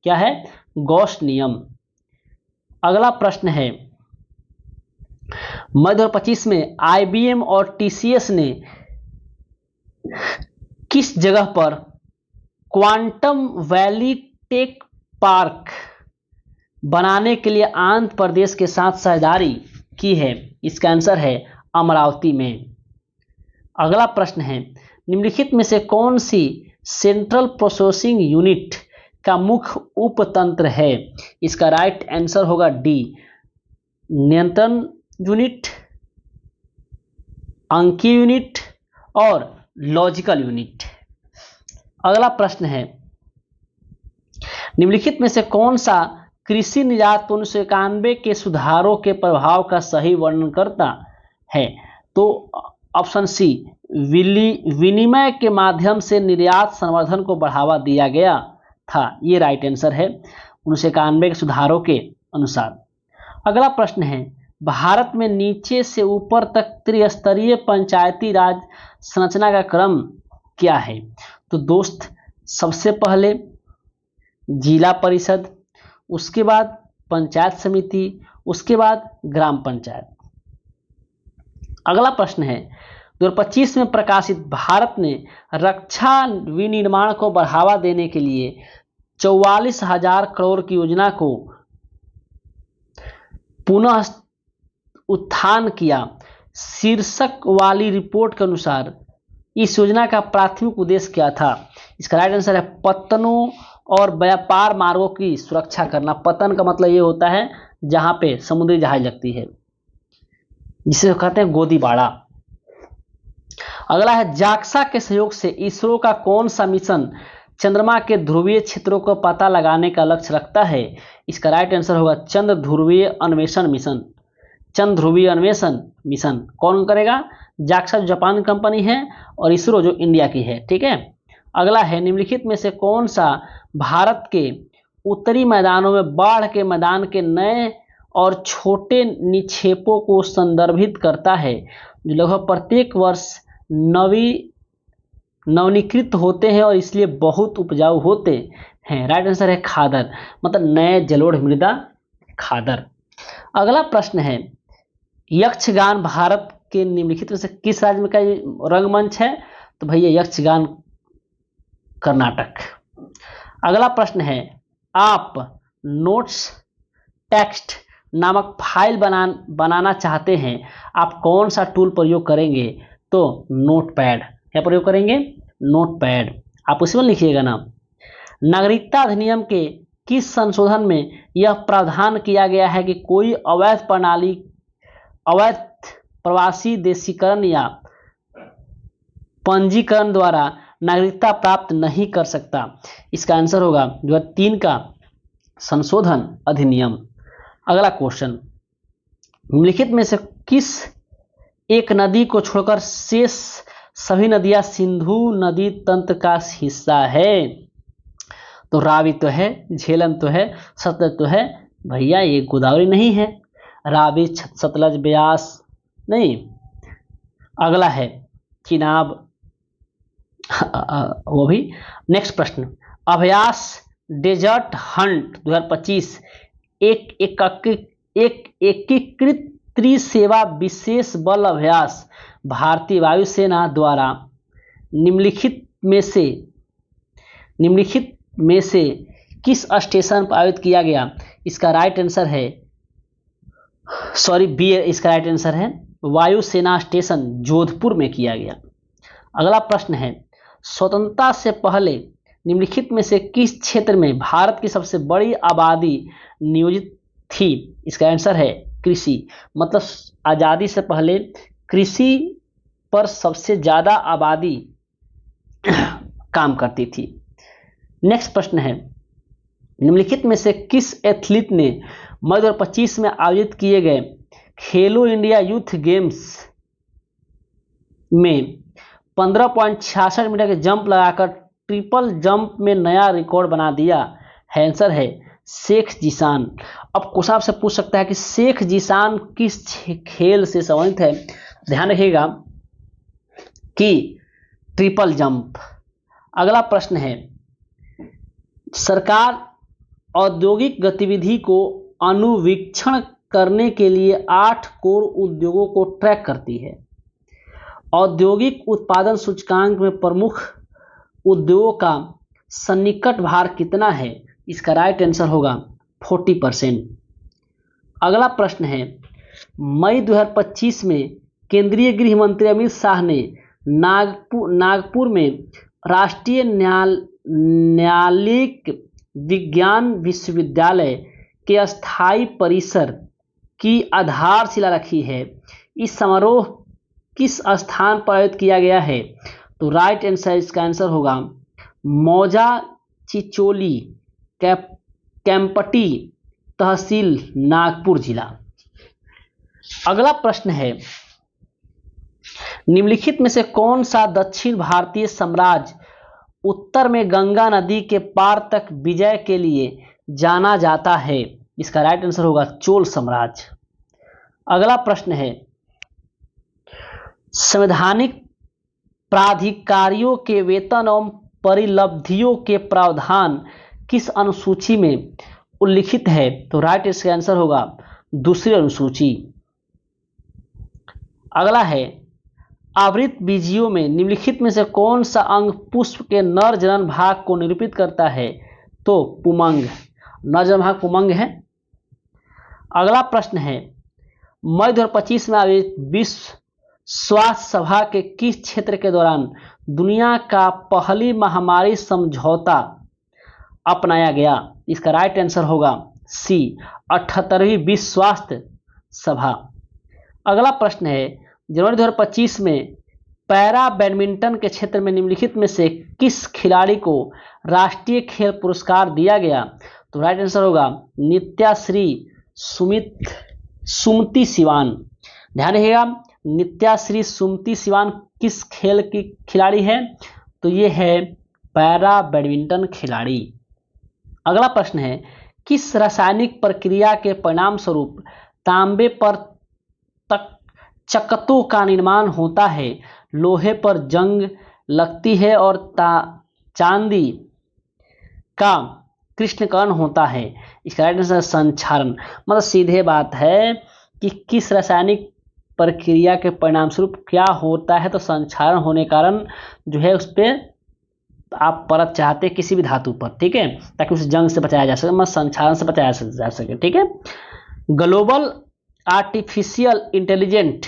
क्या है? गॉस नियम। अगला प्रश्न है, मई 2025 में IBM और TCS ने किस जगह पर क्वांटम वैली टेक पार्क बनाने के लिए आंध्र प्रदेश के साथ साझेदारी की है? इसका आंसर है अमरावती में। अगला प्रश्न है, निम्नलिखित में से कौन सी सेंट्रल प्रोसेसिंग यूनिट का मुख्य उपतंत्र है? इसका राइट आंसर होगा डी, नियंत्रण यूनिट, अंकीय यूनिट और लॉजिकल यूनिट। अगला प्रश्न है, निम्नलिखित में से कौन सा कृषि निर्यात 1991 के सुधारों के प्रभाव का सही वर्णन करता है? तो ऑप्शन सी, विनिमय के माध्यम से निर्यात संवर्धन को बढ़ावा दिया गया था। ये राइट आंसर है 1991 के सुधारों के अनुसार। अगला प्रश्न है, भारत में नीचे से ऊपर तक त्रिस्तरीय पंचायती राज संरचना का क्रम क्या है? तो दोस्त सबसे पहले जिला परिषद, उसके बाद पंचायत समिति, उसके बाद ग्राम पंचायत। अगला प्रश्न है, 2025 में प्रकाशित भारत ने रक्षा विनिर्माण को बढ़ावा देने के लिए 44,000 करोड़ की योजना को पुनः उत्थान किया। शीर्षक वाली रिपोर्ट के अनुसार इस योजना का प्राथमिक उद्देश्य क्या था? इसका राइट आंसर है पत्तनों और व्यापार मार्गों की सुरक्षा करना। पतन का मतलब ये होता है जहां पे समुद्री जहाज लगती है, जिसे कहते हैं गोदीबाड़ा। अगला है, जाक्सा के सहयोग से इसरो का कौन सा मिशन चंद्रमा के ध्रुवीय क्षेत्रों को पता लगाने का लक्ष्य रखता है? इसका राइट आंसर होगा चंद्र ध्रुवीय अन्वेषण मिशन। चंद्र ध्रुवीय अन्वेषण मिशन कौन करेगा? जाक्सा जो जापान कंपनी है और इसरो जो इंडिया की है। ठीक है। अगला है, निम्नलिखित में से कौन सा भारत के उत्तरी मैदानों में बाढ़ के मैदान के नए और छोटे निक्षेपों को संदर्भित करता है जो लगभग प्रत्येक वर्ष नवीनीकृत होते हैं और इसलिए बहुत उपजाऊ होते हैं? राइट आंसर है खादर, मतलब नए जलोढ़ मृदा खादर। अगला प्रश्न है, यक्षगान भारत के निम्नलिखित में से किस राज्य में का रंगमंच है? तो भैया यक्षगान कर्नाटक। अगला प्रश्न है, आप नोट्स टेक्स्ट नामक फाइल बनाना चाहते हैं, आप कौन सा टूल प्रयोग करेंगे? तो नोटपैड। क्या प्रयोग करेंगे? नोटपैड। आप उसी में लिखिएगा ना। नागरिकता अधिनियम के किस संशोधन में यह प्रावधान किया गया है कि कोई अवैध प्रणाली अवैध प्रवासी देशीकरण या पंजीकरण द्वारा नागरिकता प्राप्त नहीं कर सकता। इसका आंसर होगा 2003 का संशोधन अधिनियम। अगला क्वेश्चन, निम्नलिखित में से किस एक नदी को छोड़कर शेष सभी नदियां सिंधु नदी तंत्र का हिस्सा है? तो रावी तो है, झेलम तो है, सतलज तो है। भैया ये गोदावरी नहीं है, रावी सतलज ब्यास नहीं। अगला है चिनाब, वो भी। नेक्स्ट प्रश्न, अभ्यास डेजर्ट हंट 2025 एक एकीकृत त्रिसेवा विशेष बल अभ्यास भारतीय वायुसेना द्वारा निम्नलिखित में से किस स्टेशन पर आयोजित किया गया? इसका राइट आंसर है, बी इसका राइट आंसर है वायुसेना स्टेशन जोधपुर में किया गया। अगला प्रश्न है, स्वतंत्रता से पहले निम्नलिखित में से किस क्षेत्र में भारत की सबसे बड़ी आबादी नियोजित थी? इसका आंसर है कृषि। मतलब आजादी से पहले कृषि पर सबसे ज्यादा आबादी काम करती थी। नेक्स्ट प्रश्न है, निम्नलिखित में से किस एथलीट ने मई 2025 में आयोजित किए गए खेलो इंडिया यूथ गेम्स में 15.66 मीटर के जंप लगाकर ट्रिपल जंप में नया रिकॉर्ड बना दिया? आंसर है शेख जिशान। अब क्वेश्चन आपसे पूछ सकता है कि शेख जिशान किस खेल से संबंधित है? ध्यान रखिएगा कि ट्रिपल जंप। अगला प्रश्न है, सरकार औद्योगिक गतिविधि को अनुवीक्षण करने के लिए 8 कोर उद्योगों को ट्रैक करती है। औद्योगिक उत्पादन सूचकांक में प्रमुख उद्योगों का सन्निकट भार कितना है? इसका राइट आंसर होगा 40%। अगला प्रश्न है, मई 2025 में केंद्रीय गृह मंत्री अमित शाह ने नागपुर में राष्ट्रीय न्यायालयिक विज्ञान विश्वविद्यालय के स्थायी परिसर की आधारशिला रखी है। इस समारोह किस स्थान पर आयोजित किया गया है? तो राइट आंसर इसका आंसर होगा मौजा चिचोली कैंपटी तहसील नागपुर जिला। अगला प्रश्न है, निम्नलिखित में से कौन सा दक्षिण भारतीय साम्राज्य उत्तर में गंगा नदी के पार तक विजय के लिए जाना जाता है? इसका राइट आंसर होगा चोल साम्राज्य। अगला प्रश्न है, संवैधानिक प्राधिकारियों के वेतन एवं परिलब्धियों के प्रावधान किस अनुसूची में उल्लिखित है? तो राइट इसका आंसर होगा दूसरी अनुसूची। अगला है, आवृत बीजियों में निम्नलिखित में से कौन सा अंग पुष्प के नर जनन भाग को निरूपित करता है? तो पुमंग, नर जनन भाग पुमंग है। अगला प्रश्न है, मई 2025 में आयोजित विश्व स्वास्थ्य सभा के किस क्षेत्र के दौरान दुनिया का पहली महामारी समझौता अपनाया गया? इसका राइट आंसर होगा सी 78वीं विश्व स्वास्थ्य सभा। अगला प्रश्न है, जनवरी 2025 में पैरा बैडमिंटन के क्षेत्र में निम्नलिखित में से किस खिलाड़ी को राष्ट्रीय खेल पुरस्कार दिया गया? तो राइट आंसर होगा नित्याश्री सुमति सिवान। ध्यान रखिएगा, नित्याश्री सुमति सिवान किस खेल की खिलाड़ी है? तो ये है पैरा बैडमिंटन खिलाड़ी। अगला प्रश्न है, किस रासायनिक प्रक्रिया के परिणाम स्वरूप तांबे पर चकत्तों का निर्माण होता है, लोहे पर जंग लगती है और चांदी का कृष्णकर्ण होता है? इसका राइट आंसर संक्षारण। मतलब सीधे बात है कि किस रासायनिक प्रक्रिया के परिणाम स्वरूप क्या होता है? तो संक्षारण होने कारण जो है उस पर आप परत चाहते हैं किसी भी धातु पर, ठीक है, ताकि उस जंग से बचाया जा सके, मतलब संक्षारण से बचाया जा सके, ठीक है। Global artificial intelligent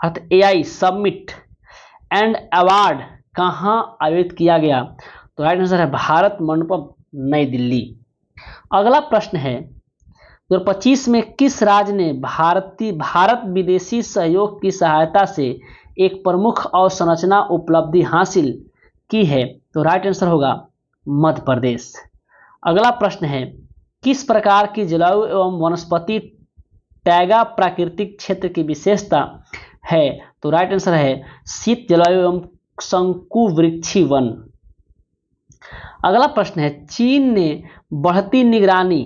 earth AI summit and award कहाँ आयोजित किया गया? तो राइट आंसर है भारत मंडपम नई दिल्ली। अगला प्रश्न है, 2025 में किस राज्य ने भारत विदेशी सहयोग की सहायता से एक प्रमुख अवसंरचना उपलब्धि हासिल की है? तो राइट आंसर होगा मध्य प्रदेश। अगला प्रश्न है, किस प्रकार की जलवायु एवं वनस्पति टैगा प्राकृतिक क्षेत्र की विशेषता है? तो राइट आंसर है शीत जलवायु एवं शंकुवृक्षी वन। अगला प्रश्न है, चीन ने बढ़ती निगरानी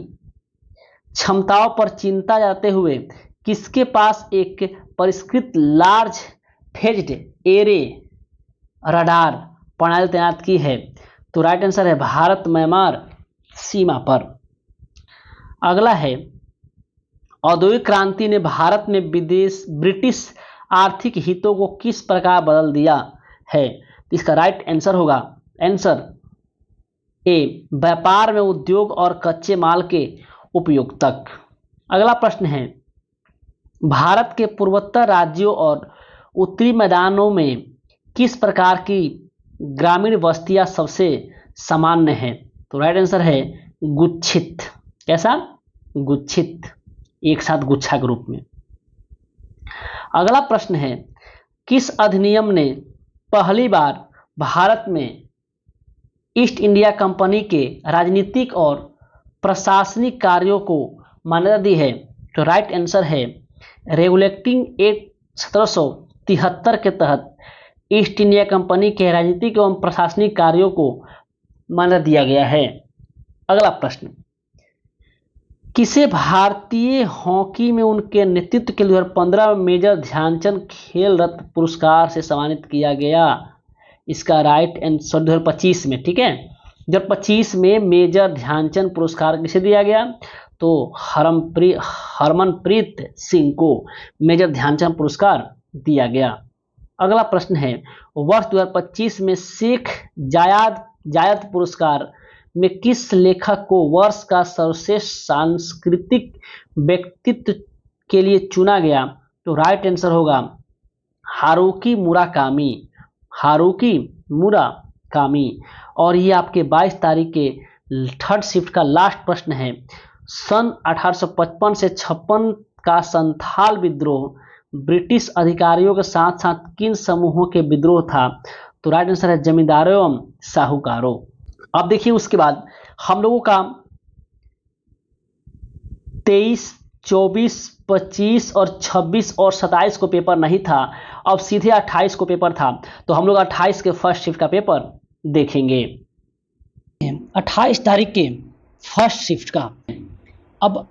क्षमताओं पर चिंता जताते हुए किसके पास एक परिष्कृत लार्ज फेज्ड एरे रडार प्रणाली तैनात की है? तो राइट आंसर है भारत म्यांमार सीमा पर। अगला है, औद्योगिक क्रांति ने भारत में ब्रिटिश आर्थिक हितों को किस प्रकार बदल दिया है? इसका राइट आंसर होगा आंसर ए, व्यापार में उद्योग और कच्चे माल के उपयोग तक। अगला प्रश्न है, भारत के पूर्वोत्तर राज्यों और उत्तरी मैदानों में किस प्रकार की ग्रामीण बस्तियां सबसे सामान्य हैं? तो राइट आंसर है गुच्छित। कैसा? गुच्छित, एक साथ गुच्छा के रूप में। अगला प्रश्न है, किस अधिनियम ने पहली बार भारत में ईस्ट इंडिया कंपनी के राजनीतिक और प्रशासनिक कार्यों को मान्यता दी है? तो राइट आंसर है रेगुलेटिंग एक्ट 1773 के तहत ईस्ट इंडिया कंपनी के राजनीतिक एवं प्रशासनिक कार्यों को मान्यता दिया गया है। अगला प्रश्न, किसे भारतीय हॉकी में उनके नेतृत्व के लिए 2015 में मेजर ध्यानचंद खेल रत्न पुरस्कार से सम्मानित किया गया? इसका राइट आंसर 2025 में, ठीक है, 2025 में मेजर ध्यानचंद पुरस्कार किसे दिया गया? तो हरमनप्रीत सिंह को मेजर ध्यानचंद पुरस्कार दिया गया। अगला प्रश्न है, वर्ष 2025 में शेख जायद पुरस्कार में किस लेखक को वर्ष का सर्वश्रेष्ठ सांस्कृतिक व्यक्तित्व के लिए चुना गया? तो राइट आंसर होगा हारुकी मुराकामी। और ये आपके 22 तारीख के थर्ड शिफ्ट का लास्ट प्रश्न है। सन 1855 से 56 का संथाल विद्रोह ब्रिटिश अधिकारियों के साथ साथ किन समूहों के विद्रोह था? तो राइट आंसर है जमींदारों एवं साहूकारों। अब देखिए, उसके बाद हम लोगों का 23, 24, 25 और 26 और 27 को पेपर नहीं था, अब सीधे 28 को पेपर था। तो हम लोग 28 के फर्स्ट शिफ्ट का पेपर देखेंगे। 28 तारीख के फर्स्ट शिफ्ट का अब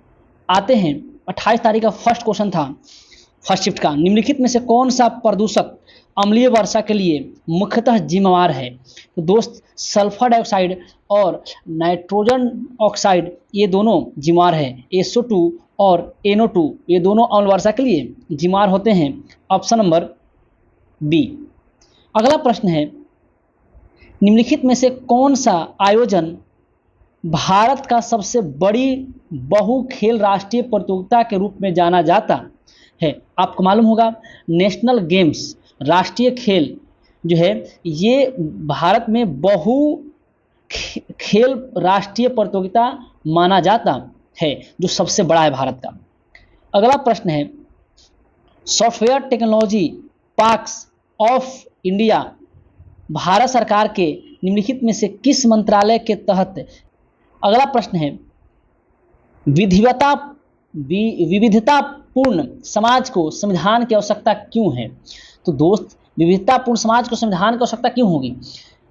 आते हैं। 28 तारीख का फर्स्ट क्वेश्चन था फर्स्ट शिफ्ट का, निम्नलिखित में से कौन सा प्रदूषक अम्लीय वर्षा के लिए मुख्यतः जिम्मेवार है? तो दोस्त, सल्फर डाइऑक्साइड और नाइट्रोजन ऑक्साइड ये दोनों जिम्मेवार है। SO2 और NO2 ये दोनों अम्ल वर्षा के लिए जिम्मेवार होते हैं। Option number B. अगला प्रश्न है, निम्नलिखित में से कौन सा आयोजन भारत का सबसे बड़ी बहु खेल राष्ट्रीय प्रतियोगिता के रूप में जाना जाता है? आपको मालूम होगा नेशनल गेम्स राष्ट्रीय खेल जो है ये भारत में बहु खेल राष्ट्रीय प्रतियोगिता माना जाता है, जो सबसे बड़ा है भारत का। अगला प्रश्न है, software technology parks of India Bharat सरकार के निम्नलिखित में से किस मंत्रालय के तहत? अगला प्रश्न है, विविधतापूर्ण समाज को संविधान की आवश्यकता क्यों है? तो दोस्त, विविधतापूर्ण समाज को संविधान की आवश्यकता क्यों होगी?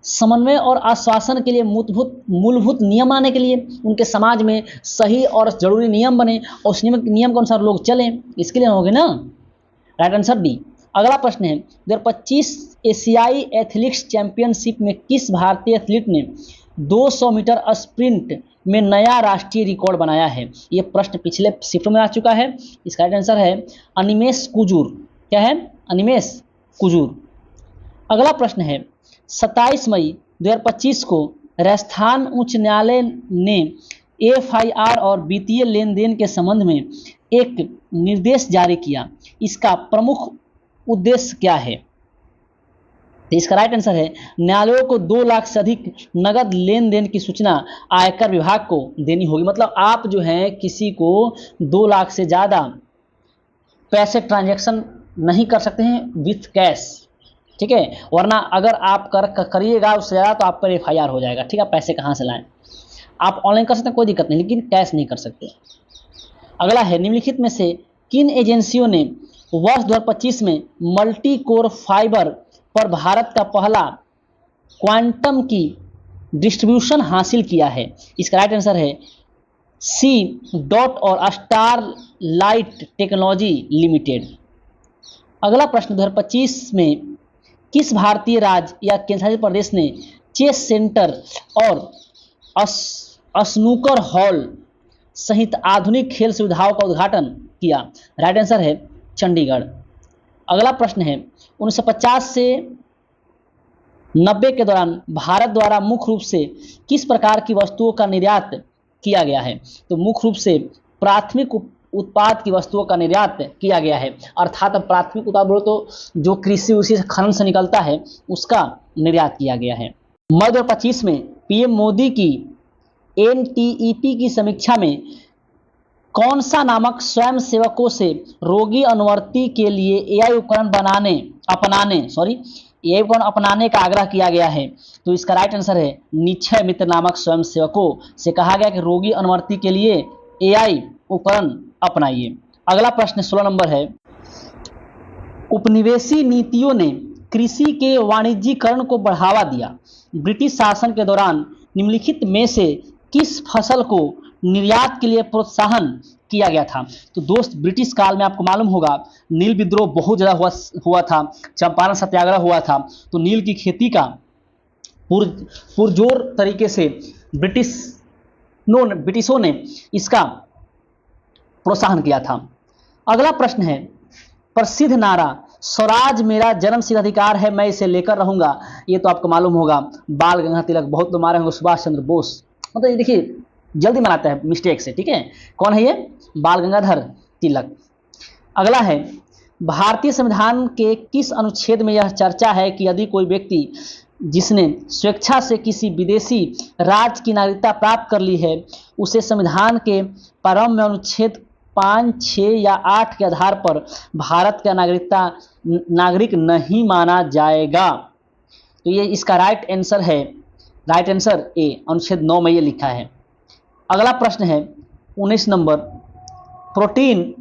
समन्वय और आश्वासन के लिए मूलभूत नियम आने के लिए, उनके समाज में सही और जरूरी नियम बने और उस नियम के अनुसार लोग चलें, इसके लिए होगी ना। Right answer D. अगला प्रश्न है, 2025 एशियाई एथलेटिक्स चैंपियनशिप में किस भारतीय एथलीट ने 200 मीटर स्प्रिंट में नया राष्ट्रीय रिकॉर्ड बनाया है? ये प्रश्न पिछले शिफ्ट में आ चुका है। इसका राइट आंसर है अनिमेश कुजूर। क्या है? अनिमेश कुजूर। अगला प्रश्न है, 27 मई 2025 को राजस्थान उच्च न्यायालय ने FIR और वित्तीय लेन देन के संबंध में एक निर्देश जारी किया। इसका प्रमुख उद्देश्य क्या है? तो इसका राइट आंसर है न्यायालयों को 2 लाख से अधिक नगद लेन देन की सूचना आयकर विभाग को देनी होगी। मतलब आप जो है किसी को 2 लाख से ज़्यादा पैसे ट्रांजैक्शन नहीं कर सकते हैं विथ कैश, ठीक है, वरना अगर आप करिएगा उससे ज़्यादा तो आप पर FIR हो जाएगा। ठीक है, पैसे कहाँ से लाएं, आप ऑनलाइन कर सकते हैं कोई दिक्कत नहीं, लेकिन कैश नहीं कर सकते। अगला है निम्नलिखित में से किन एजेंसियों ने वर्ष 2025 में मल्टी कोर फाइबर पर भारत का पहला क्वांटम की डिस्ट्रीब्यूशन हासिल किया है? इसका राइट आंसर है सी डॉट और स्टार लाइट टेक्नोलॉजी लिमिटेड। अगला प्रश्न 2025 में किस भारतीय राज्य या केंद्रशासित प्रदेश ने चेस सेंटर और स्नूकर हॉल सहित आधुनिक खेल सुविधाओं का उद्घाटन किया? राइट आंसर है चंडीगढ़। अगला प्रश्न है 1950 से 90 के दौरान भारत द्वारा मुख्य रूप से किस प्रकार की वस्तुओं का निर्यात किया गया है? तो मुख्य रूप से प्राथमिक उत्पाद की वस्तुओं का निर्यात किया गया है, अर्थात प्राथमिक उत्पाद बोलो तो जो कृषि उसी से खनन से निकलता है उसका निर्यात किया गया है। मई 2025 में PM मोदी की NTEP की समीक्षा में कौन सा नामक स्वयं सेवकों से रोगी अनुवर्ती के लिए AI उपकरण अपनाने का आग्रह किया गया है? तो इसका राइट आंसर है निश्चय मित्र नामक स्वयं सेवकों से कहा गया कि रोगी अनुवर्ती के लिए AI उपकरण अपनाइए। अगला प्रश्न 16 नंबर है उपनिवेशी नीतियों ने कृषि के वाणिज्यीकरण को बढ़ावा दिया। ब्रिटिश शासन के दौरान निम्नलिखित में से किस फसल को निर्यात के लिए प्रोत्साहन किया गया था? तो दोस्त ब्रिटिश काल में आपको मालूम होगा नील विद्रोह बहुत ज़्यादा हुआ था, चंपारण सत्याग्रह हुआ था, तो नील की खेती का पुरजोर तरीके से ब्रिटिशों ने इसका प्रोत्साहन किया था। अगला प्रश्न है प्रसिद्ध नारा स्वराज मेरा जन्मसिद्ध अधिकार है मैं इसे लेकर रहूंगा, ये तो आपको मालूम होगा बाल गंगाधर तिलक, बहुत लोग मारे होंगे सुभाष चंद्र बोस, मतलब ये देखिए जल्दी मनाता है मिस्टेक से, ठीक है, कौन है ये? बाल गंगाधर तिलक। अगला है भारतीय संविधान के किस अनुच्छेद में यह चर्चा है कि यदि कोई व्यक्ति जिसने स्वेच्छा से किसी विदेशी राज्य की नागरिकता प्राप्त कर ली है उसे संविधान के प्रारंभ में अनुच्छेद 5, 6 या 8 के आधार पर भारत का नागरिक नहीं माना जाएगा? तो ये इसका राइट आंसर है, राइट आंसर ए, अनुच्छेद 9 में ये लिखा है। अगला प्रश्न है 19 नंबर प्रोटीन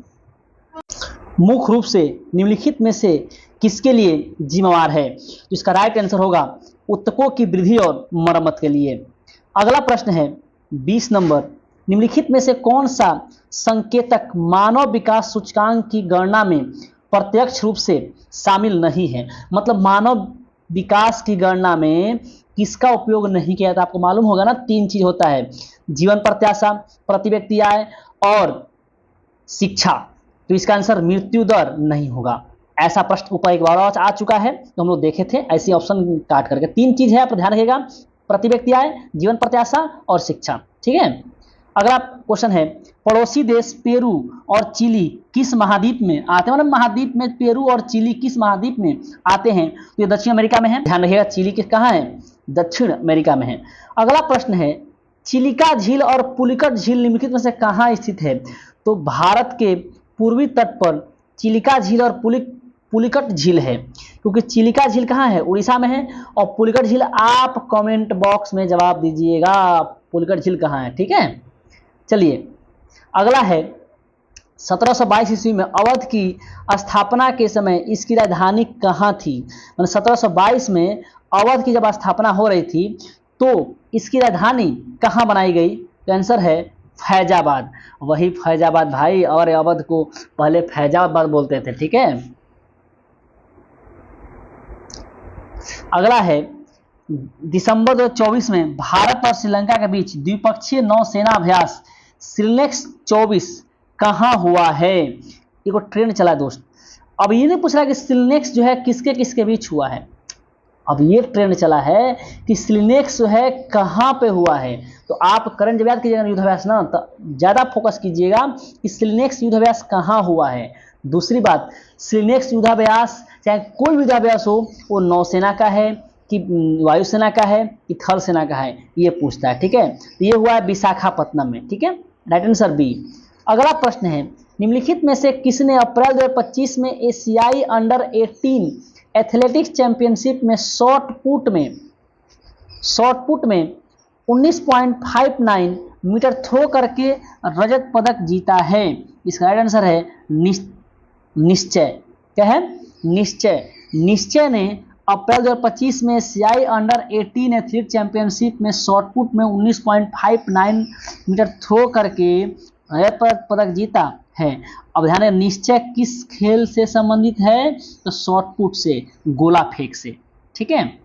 मुख्य रूप से निम्नलिखित में से किसके लिए जिम्मेवार है? तो इसका राइट आंसर होगा ऊतकों की वृद्धि और मरम्मत के लिए। अगला प्रश्न है 20 नंबर निम्नलिखित में से कौन सा संकेतक मानव विकास सूचकांक की गणना में प्रत्यक्ष रूप से शामिल नहीं है? मतलब मानव विकास की गणना में किसका उपयोग नहीं किया था? आपको मालूम होगा ना 3 चीज होता है, जीवन प्रत्याशा, प्रति व्यक्ति आय और शिक्षा। तो इसका आंसर मृत्यु दर नहीं होगा। ऐसा प्रश्न ऊपर एक बार आ चुका है तो हम लोग देखे थे, ऐसी ऑप्शन काट करके 3 चीज है, आप ध्यान रखिएगा, प्रति व्यक्ति आय, जीवन प्रत्याशा और शिक्षा, ठीक है। अगला क्वेश्चन है पड़ोसी देश पेरू और चिली किस महाद्वीप में आते हैं? मतलब महाद्वीप में पेरू और चिली किस महाद्वीप में आते हैं? तो ये दक्षिण अमेरिका में है, ध्यान रखिएगा चिली किस कहाँ है? दक्षिण अमेरिका में है। अगला प्रश्न है चिलिका झील और पुलिकट झील निम्नलिखित में से कहाँ स्थित है? तो भारत के पूर्वी तट पर चिलिका झील और पुलिकट झील है, क्योंकि चिलिका झील कहाँ है? उड़ीसा में है, और पुलिकट झील आप कमेंट बॉक्स में जवाब दीजिएगा पुलिकट झील कहाँ है, ठीक है। चलिए अगला है 1722 ईस्वी में अवध की स्थापना के समय इसकी राजधानी कहाँ थी? मतलब 1722 में अवध की जब स्थापना हो रही थी तो इसकी राजधानी कहाँ बनाई गई? तो आंसर है फैजाबाद। वही फैजाबाद भाई, और अवध को पहले फैजाबाद बोलते थे, ठीक है। अगला है दिसंबर 2024 में भारत और श्रीलंका के बीच द्विपक्षीय नौसेना अभ्यास सिलनेक्स 24 कहाँ हुआ है? ये ट्रेंड चला दोस्त। अब ये नहीं पूछ रहा कि सिलनेक्स जो है किसके किसके बीच हुआ है, अब ये ट्रेंड चला है कि सिलनेक्स जो है कहाँ पे हुआ है। तो आप करंट जब याद कीजिएगा युद्धाभ्यास ना, तो ज़्यादा फोकस कीजिएगा कि सिलनेक्स युद्धाभ्यास कहाँ हुआ है। दूसरी बात, श्रीनेक्स युद्धाभ्यास चाहे कोई भी युद्धाभ्यास हो वो नौसेना का है कि वायुसेना का है कि थल सेना का है, ये पूछता है। ठीक है, तो ये हुआ है विशाखापत्तनम में। ठीक है, राइट आंसर बी। अगला प्रश्न है, निम्नलिखित में से किसने अप्रैल 2025 में एशियाई अंडर 18 एथलेटिक्स चैंपियनशिप में शॉर्ट पुट में 19.59 मीटर थ्रो करके रजत पदक जीता है? इसका राइट आंसर है निश्चय। क्या है? निश्चय ने अप्रैल 2025 में एशियाई अंडर 18 एथलीट चैंपियनशिप में शॉर्ट पुट में 19.59 मीटर थ्रो करके रजत पदक जीता है। अब ध्यान है, निश्चय किस खेल से संबंधित है? तो शॉर्ट पुट से, गोला फेंक से। ठीक है,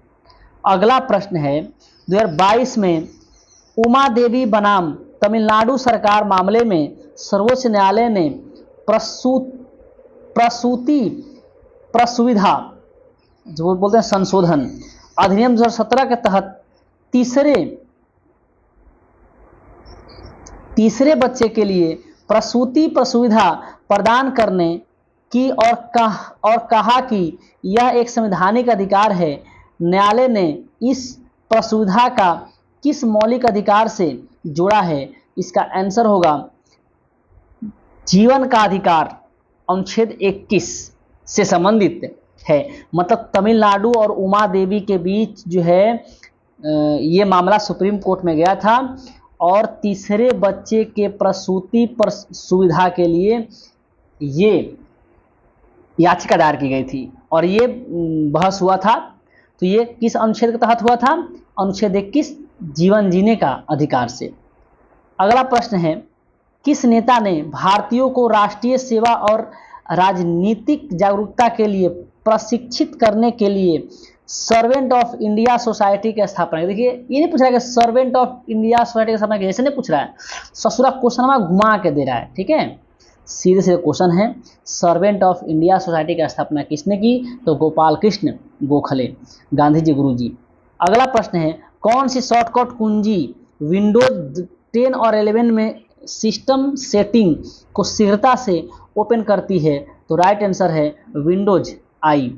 अगला प्रश्न है, 2022 में उमा देवी बनाम तमिलनाडु सरकार मामले में सर्वोच्च न्यायालय ने प्रसूति प्रसुविधा जो बोलते हैं संशोधन अधिनियम 2017 के तहत तीसरे बच्चे के लिए प्रसूति प्रसुविधा प्रदान करने की और कहा कि यह एक संवैधानिक अधिकार है। न्यायालय ने इस प्रसुविधा का किस मौलिक अधिकार से जोड़ा है? इसका आंसर होगा जीवन का अधिकार, अनुच्छेद 21 से संबंधित है। मतलब तमिलनाडु और उमा देवी के बीच जो है ये मामला सुप्रीम कोर्ट में गया था और तीसरे बच्चे के प्रसूति पर सुविधा के लिए ये याचिका दायर की गई थी और ये बहस हुआ था। तो ये किस अनुच्छेद के तहत हुआ था? अनुच्छेद 21, जीवन जीने का अधिकार से। अगला प्रश्न है, किस नेता ने भारतीयों को राष्ट्रीय सेवा और राजनीतिक जागरूकता के लिए प्रशिक्षित करने के लिए सर्वेंट ऑफ इंडिया सोसाइटी की स्थापना की? देखिए, ये नहीं पूछ रहा है कि सर्वेंट ऑफ इंडिया सोसाइटी की स्थापना की, ऐसे नहीं पूछ रहा है, ससुरा क्वेश्चन घुमा के दे रहा है। ठीक है, सीधे सीधे क्वेश्चन है, सर्वेंट ऑफ इंडिया सोसाइटी की स्थापना किसने की? तो गोपाल कृष्ण गोखले, गांधी जी गुरु जी। अगला प्रश्न है, कौन सी शॉर्टकट कुंजी विंडोज 10 और 11 में सिस्टम सेटिंग को शीघ्रता से ओपन करती है? तो राइट आंसर है विंडोज आई।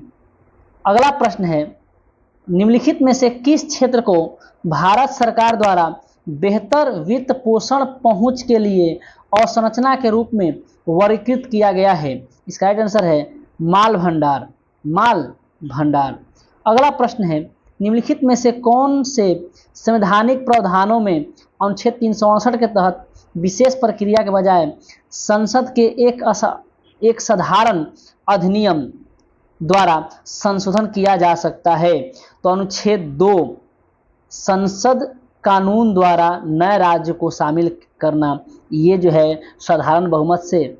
अगला प्रश्न है, निम्नलिखित में से किस क्षेत्र को भारत सरकार द्वारा बेहतर वित्त पोषण पहुंच के लिए अवसंरचना के रूप में वर्गीकृत किया गया है? इसका राइट आंसर है माल भंडार। अगला प्रश्न है, निम्नलिखित में से कौन से संवैधानिक प्रावधानों में अनुच्छेद 368 के तहत विशेष प्रक्रिया के बजाय संसद के एक साधारण अधिनियम द्वारा संशोधन किया जा सकता है? तो अनुच्छेद 2, संसद कानून द्वारा नए राज्य को शामिल करना, ये जो है साधारण बहुमत से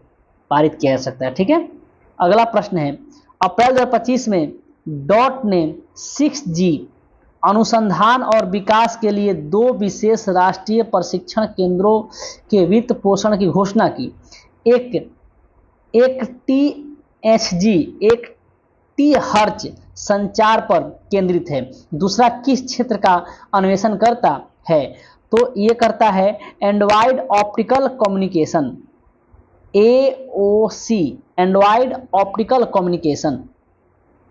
पारित किया जा सकता है। ठीक है, अगला प्रश्न है, अप्रैल 2025 में डॉट ने 6G अनुसंधान और विकास के लिए 2 विशेष राष्ट्रीय प्रशिक्षण केंद्रों के वित्त पोषण की घोषणा की। एक THG, एक टी हर्च संचार पर केंद्रित है, दूसरा किस क्षेत्र का अन्वेषण करता है? तो ये करता है Android optical communication, AOC, Android optical communication.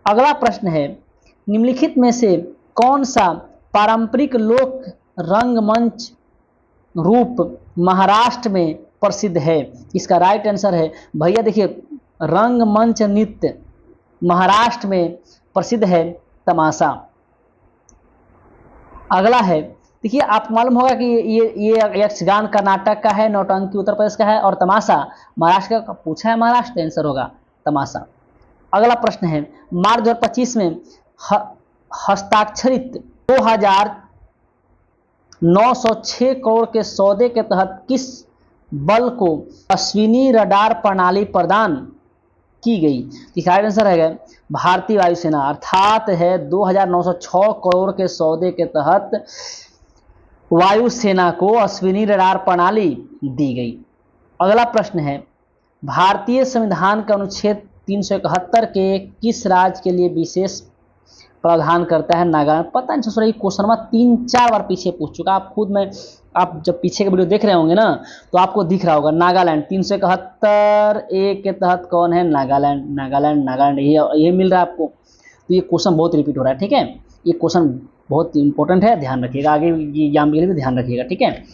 अगला प्रश्न है, निम्नलिखित में से कौन सा पारंपरिक लोक रंगमंच रूप महाराष्ट्र में प्रसिद्ध है? इसका राइट आंसर है भैया, देखिए, रंगमंच नृत्य महाराष्ट्र में प्रसिद्ध है तमाशा। अगला है, देखिए, आपको मालूम होगा कि ये यक्षगान कर्नाटक का है, नौटंकी उत्तर प्रदेश का है और तमाशा महाराष्ट्र का। पूछा है महाराष्ट्र, आंसर होगा तमाशा। अगला प्रश्न है, मार्च 2025 में हस्ताक्षरित 2906 करोड़ के सौदे के तहत किस बल को अश्विनी रडार प्रणाली प्रदान की गई? इसका आंसर है भारतीय वायुसेना, अर्थात है 2906 करोड़ के सौदे के तहत वायुसेना को अश्विनी रडार प्रणाली दी गई। अगला प्रश्न है, भारतीय संविधान के अनुच्छेद 371 के किस राज्य के लिए विशेष प्रावधान करता है नागालैंड? पता नहीं ससुरा, ये क्वेश्चन में 3-4 बार पीछे पूछ चुका। आप खुद में, आप जब पीछे के वीडियो देख रहे होंगे ना तो आपको दिख रहा होगा नागालैंड 371 के तहत कौन है? नागालैंड। नागालैंड नागालैंड ये मिल रहा है आपको। तो ये क्वेश्चन बहुत रिपीट हो रहा है, ठीक है। ये क्वेश्चन बहुत इंपॉर्टेंट है, ध्यान रखिएगा, आगे ये एग्जाम के लिए भी ध्यान रखिएगा, ठीक है।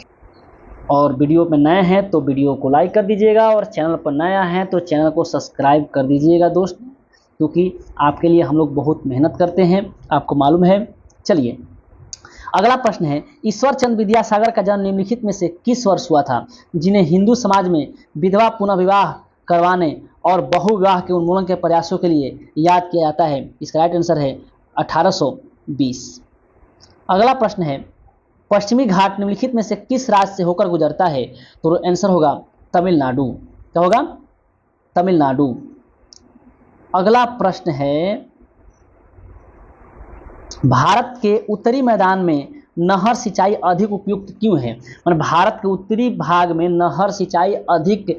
और वीडियो पे नए हैं तो वीडियो को लाइक कर दीजिएगा, और चैनल पर नया है तो चैनल को सब्सक्राइब कर दीजिएगा दोस्त, क्योंकि आपके लिए हम लोग बहुत मेहनत करते हैं, आपको मालूम है। चलिए अगला प्रश्न है, ईश्वर चंद्र विद्यासागर का जन्म निम्नलिखित में से किस वर्ष हुआ था, जिन्हें हिंदू समाज में विधवा पुनः विवाह करवाने और बहुविवाह के उन्मूलन के प्रयासों के लिए याद किया जाता है? इसका राइट आंसर है 1820। अगला प्रश्न है, पश्चिमी घाट निम्नलिखित में से किस राज्य से होकर गुजरता है? तो आंसर होगा तमिलनाडु। क्या होगा? तमिलनाडु। अगला प्रश्न है, भारत के उत्तरी मैदान में नहर सिंचाई अधिक उपयुक्त क्यों है? मतलब भारत के उत्तरी भाग में नहर सिंचाई अधिक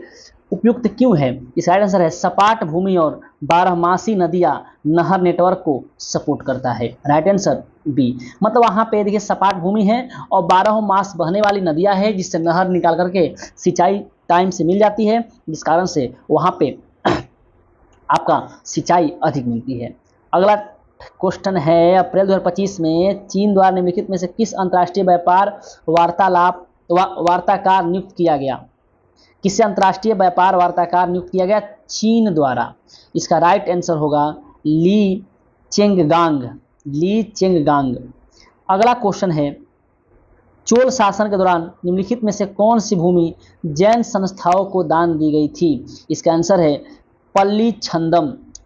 उपयुक्त क्यों है? इसका राइट आंसर है सपाट भूमि और बारहमासी नदियां नहर नेटवर्क को सपोर्ट करता है। Right answer B. मतलब वहां पे देखिए सपाट भूमि है और 12 मास बहने वाली नदियां है, जिससे नहर निकाल करके सिंचाई टाइम से मिल जाती है, जिस कारण से वहां पे आपका सिंचाई अधिक मिलती है। अगला क्वेश्चन है, अप्रैल 2025 में चीन द्वारा निम्नलिखित में से किस अंतर्राष्ट्रीय व्यापार वार्ताकार नियुक्त किया गया? किसे अंतर्राष्ट्रीय व्यापार वार्ताकार नियुक्त किया गया? चीन द्वारा। इसका राइट आंसर होगा ली चेंगगांग। ली चेंगगांग। अगला क्वेश्चन है, चोल शासन के दौरान निम्नलिखित में से कौन सी भूमि जैन संस्थाओं को दान दी गई थी? इसका आंसर है पल्ली छंदम।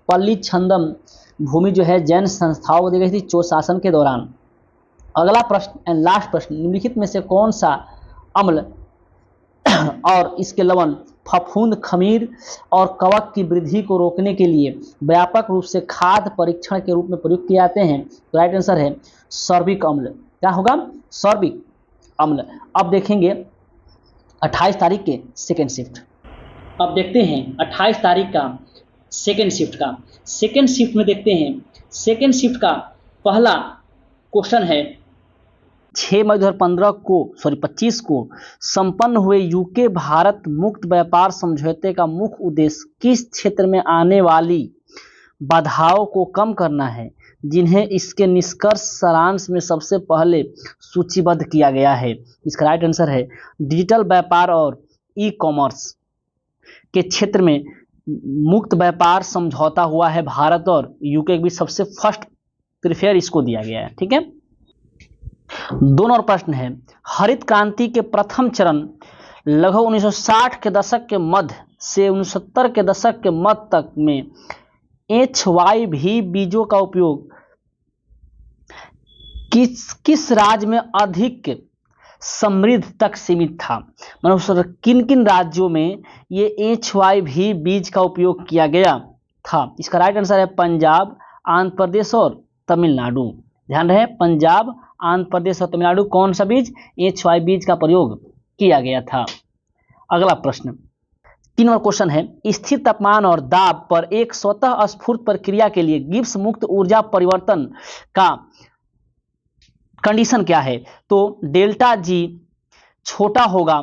पल्ली छंदम भूमि जो है जैन संस्थाओं को दी गई थी चोल शासन के दौरान। अगला प्रश्न एंड लास्ट प्रश्न, निम्नलिखित में से कौन सा अम्ल और इसके लवण फफूंद, खमीर और कवक की वृद्धि को रोकने के लिए व्यापक रूप से खाद्य परीक्षण के रूप में प्रयुक्त किए जाते हैं? तो राइट आंसर है सॉर्बिक अम्ल। क्या होगा? सॉर्बिक अम्ल। अब देखेंगे 28 तारीख के सेकेंड शिफ्ट। अब देखते हैं 28 तारीख का सेकेंड शिफ्ट का। सेकेंड शिफ्ट में देखते हैं, सेकेंड शिफ्ट का पहला क्वेश्चन है, 6 मई 2025 को संपन्न हुए यूके भारत मुक्त व्यापार समझौते का मुख्य उद्देश्य किस क्षेत्र में आने वाली बाधाओं को कम करना है, जिन्हें इसके निष्कर्ष सारांश में सबसे पहले सूचीबद्ध किया गया है? इसका राइट आंसर है डिजिटल व्यापार और ई कॉमर्स के क्षेत्र में मुक्त व्यापार समझौता हुआ है भारत और यूके के बीच, सबसे फर्स्ट प्रीफेयर इसको दिया गया है, ठीक है। दोनों और प्रश्न है, हरित क्रांति के प्रथम चरण लगभग 1960 के दशक के मध्य से 1970 के दशक के मध्य तक में HYV बीजों का उपयोग किस राज्य में अधिक समृद्ध तक सीमित था? मतलब किन किन राज्यों में ये HYV बीज का उपयोग किया गया था? इसका राइट आंसर है पंजाब, आंध्र प्रदेश और तमिलनाडु। ध्यान रहे, पंजाब, आंध्र प्रदेश और तमिलनाडु कौन सा बीज? HYV बीज का प्रयोग किया गया था। अगला प्रश्न, 3 नंबर क्वेश्चन है, स्थिर तापमान और दाब पर एक स्वतः स्फूर्त प्रक्रिया के लिए गिब्स मुक्त ऊर्जा परिवर्तन का कंडीशन क्या है? तो डेल्टा जी छोटा होगा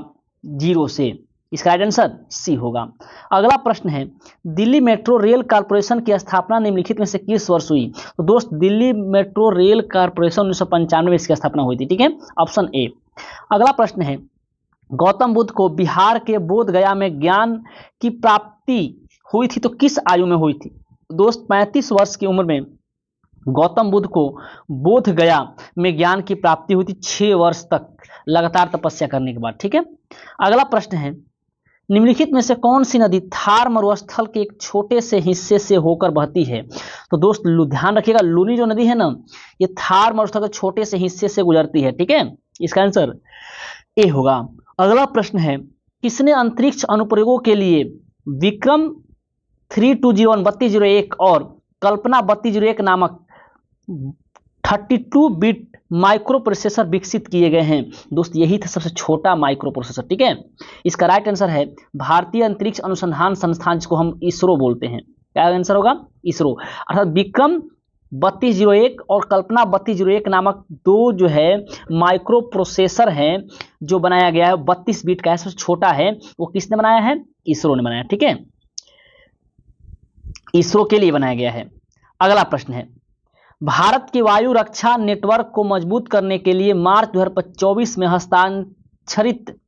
0 से। इसका राइट आंसर सी होगा। अगला प्रश्न है, दिल्ली मेट्रो रेल कॉर्पोरेशन की स्थापना निम्नलिखित में से किस वर्ष हुई? तो दोस्त दिल्ली मेट्रो रेल कॉर्पोरेशन 1995 में इसकी स्थापना हुई थी, ठीक है, ऑप्शन ए। अगला प्रश्न है, गौतम बुद्ध को बिहार के बोध गया में ज्ञान की प्राप्ति हुई थी तो किस आयु में हुई थी? दोस्त 35 वर्ष की उम्र में गौतम बुद्ध को बोध गया में ज्ञान की प्राप्ति हुई थी, 6 वर्ष तक लगातार तपस्या करने के बाद, ठीक है। अगला प्रश्न है, निम्नलिखित में से कौन सी नदी थार मरुस्थल के एक छोटे से हिस्से से होकर बहती है? तो दोस्त ध्यान रखिएगा, लूनी जो नदी है ना, ये थार मरुस्थल के छोटे से हिस्से से गुजरती है, ठीक है। इसका आंसर ए होगा। अगला प्रश्न है, किसने अंतरिक्ष अनुप्रयोगों के लिए विक्रम 3201 3201 और कल्पना 3201 नामक 32 बिट माइक्रो प्रोसेसर विकसित किए गए हैं? दोस्त यही था सबसे छोटा माइक्रो प्रोसेसर, ठीक है। इसका राइट आंसर है भारतीय अंतरिक्ष अनुसंधान संस्थान, जिसको हम इसरो बोलते हैं। क्या आंसर होगा? इसरो। अर्थात विक्रम 3201 और कल्पना 3201 नामक दो जो है माइक्रो प्रोसेसर हैं जो बनाया गया है, 32 बिट का है, सबसे छोटा है। वो किसने बनाया है? इसरो ने बनाया। ठीक है, इसरो के लिए बनाया गया है। अगला प्रश्न है, भारत के वायु रक्षा नेटवर्क को मजबूत करने के लिए मार्च 2024 में हस्ताक्षरित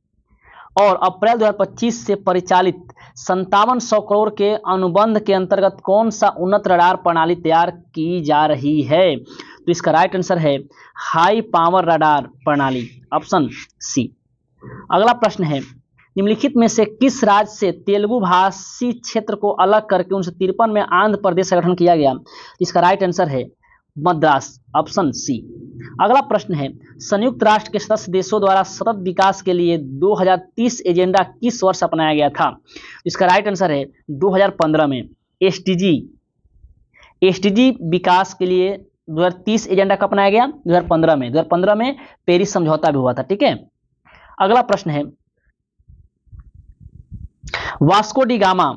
और अप्रैल 2025 से परिचालित 5700 करोड़ के अनुबंध के अंतर्गत कौन सा उन्नत रडार प्रणाली तैयार की जा रही है? तो इसका राइट आंसर है हाई पावर रडार प्रणाली, ऑप्शन सी। अगला प्रश्न है, निम्नलिखित में से किस राज्य से तेलुगु भाषी क्षेत्र को अलग करके 1953 में आंध्र प्रदेश का गठन किया गया? इसका राइट आंसर है मद्रास, ऑप्शन सी। अगला प्रश्न है, संयुक्त राष्ट्र के सदस्य देशों द्वारा सतत विकास के लिए 2030 एजेंडा किस वर्ष अपनाया गया था? इसका राइट आंसर है 2015 में। एसडीजी विकास के लिए 2030 एजेंडा कब अपनाया गया? 2015 में। 2015 में पेरिस समझौता भी हुआ था। ठीक है, अगला प्रश्न है, वास्को डी गामा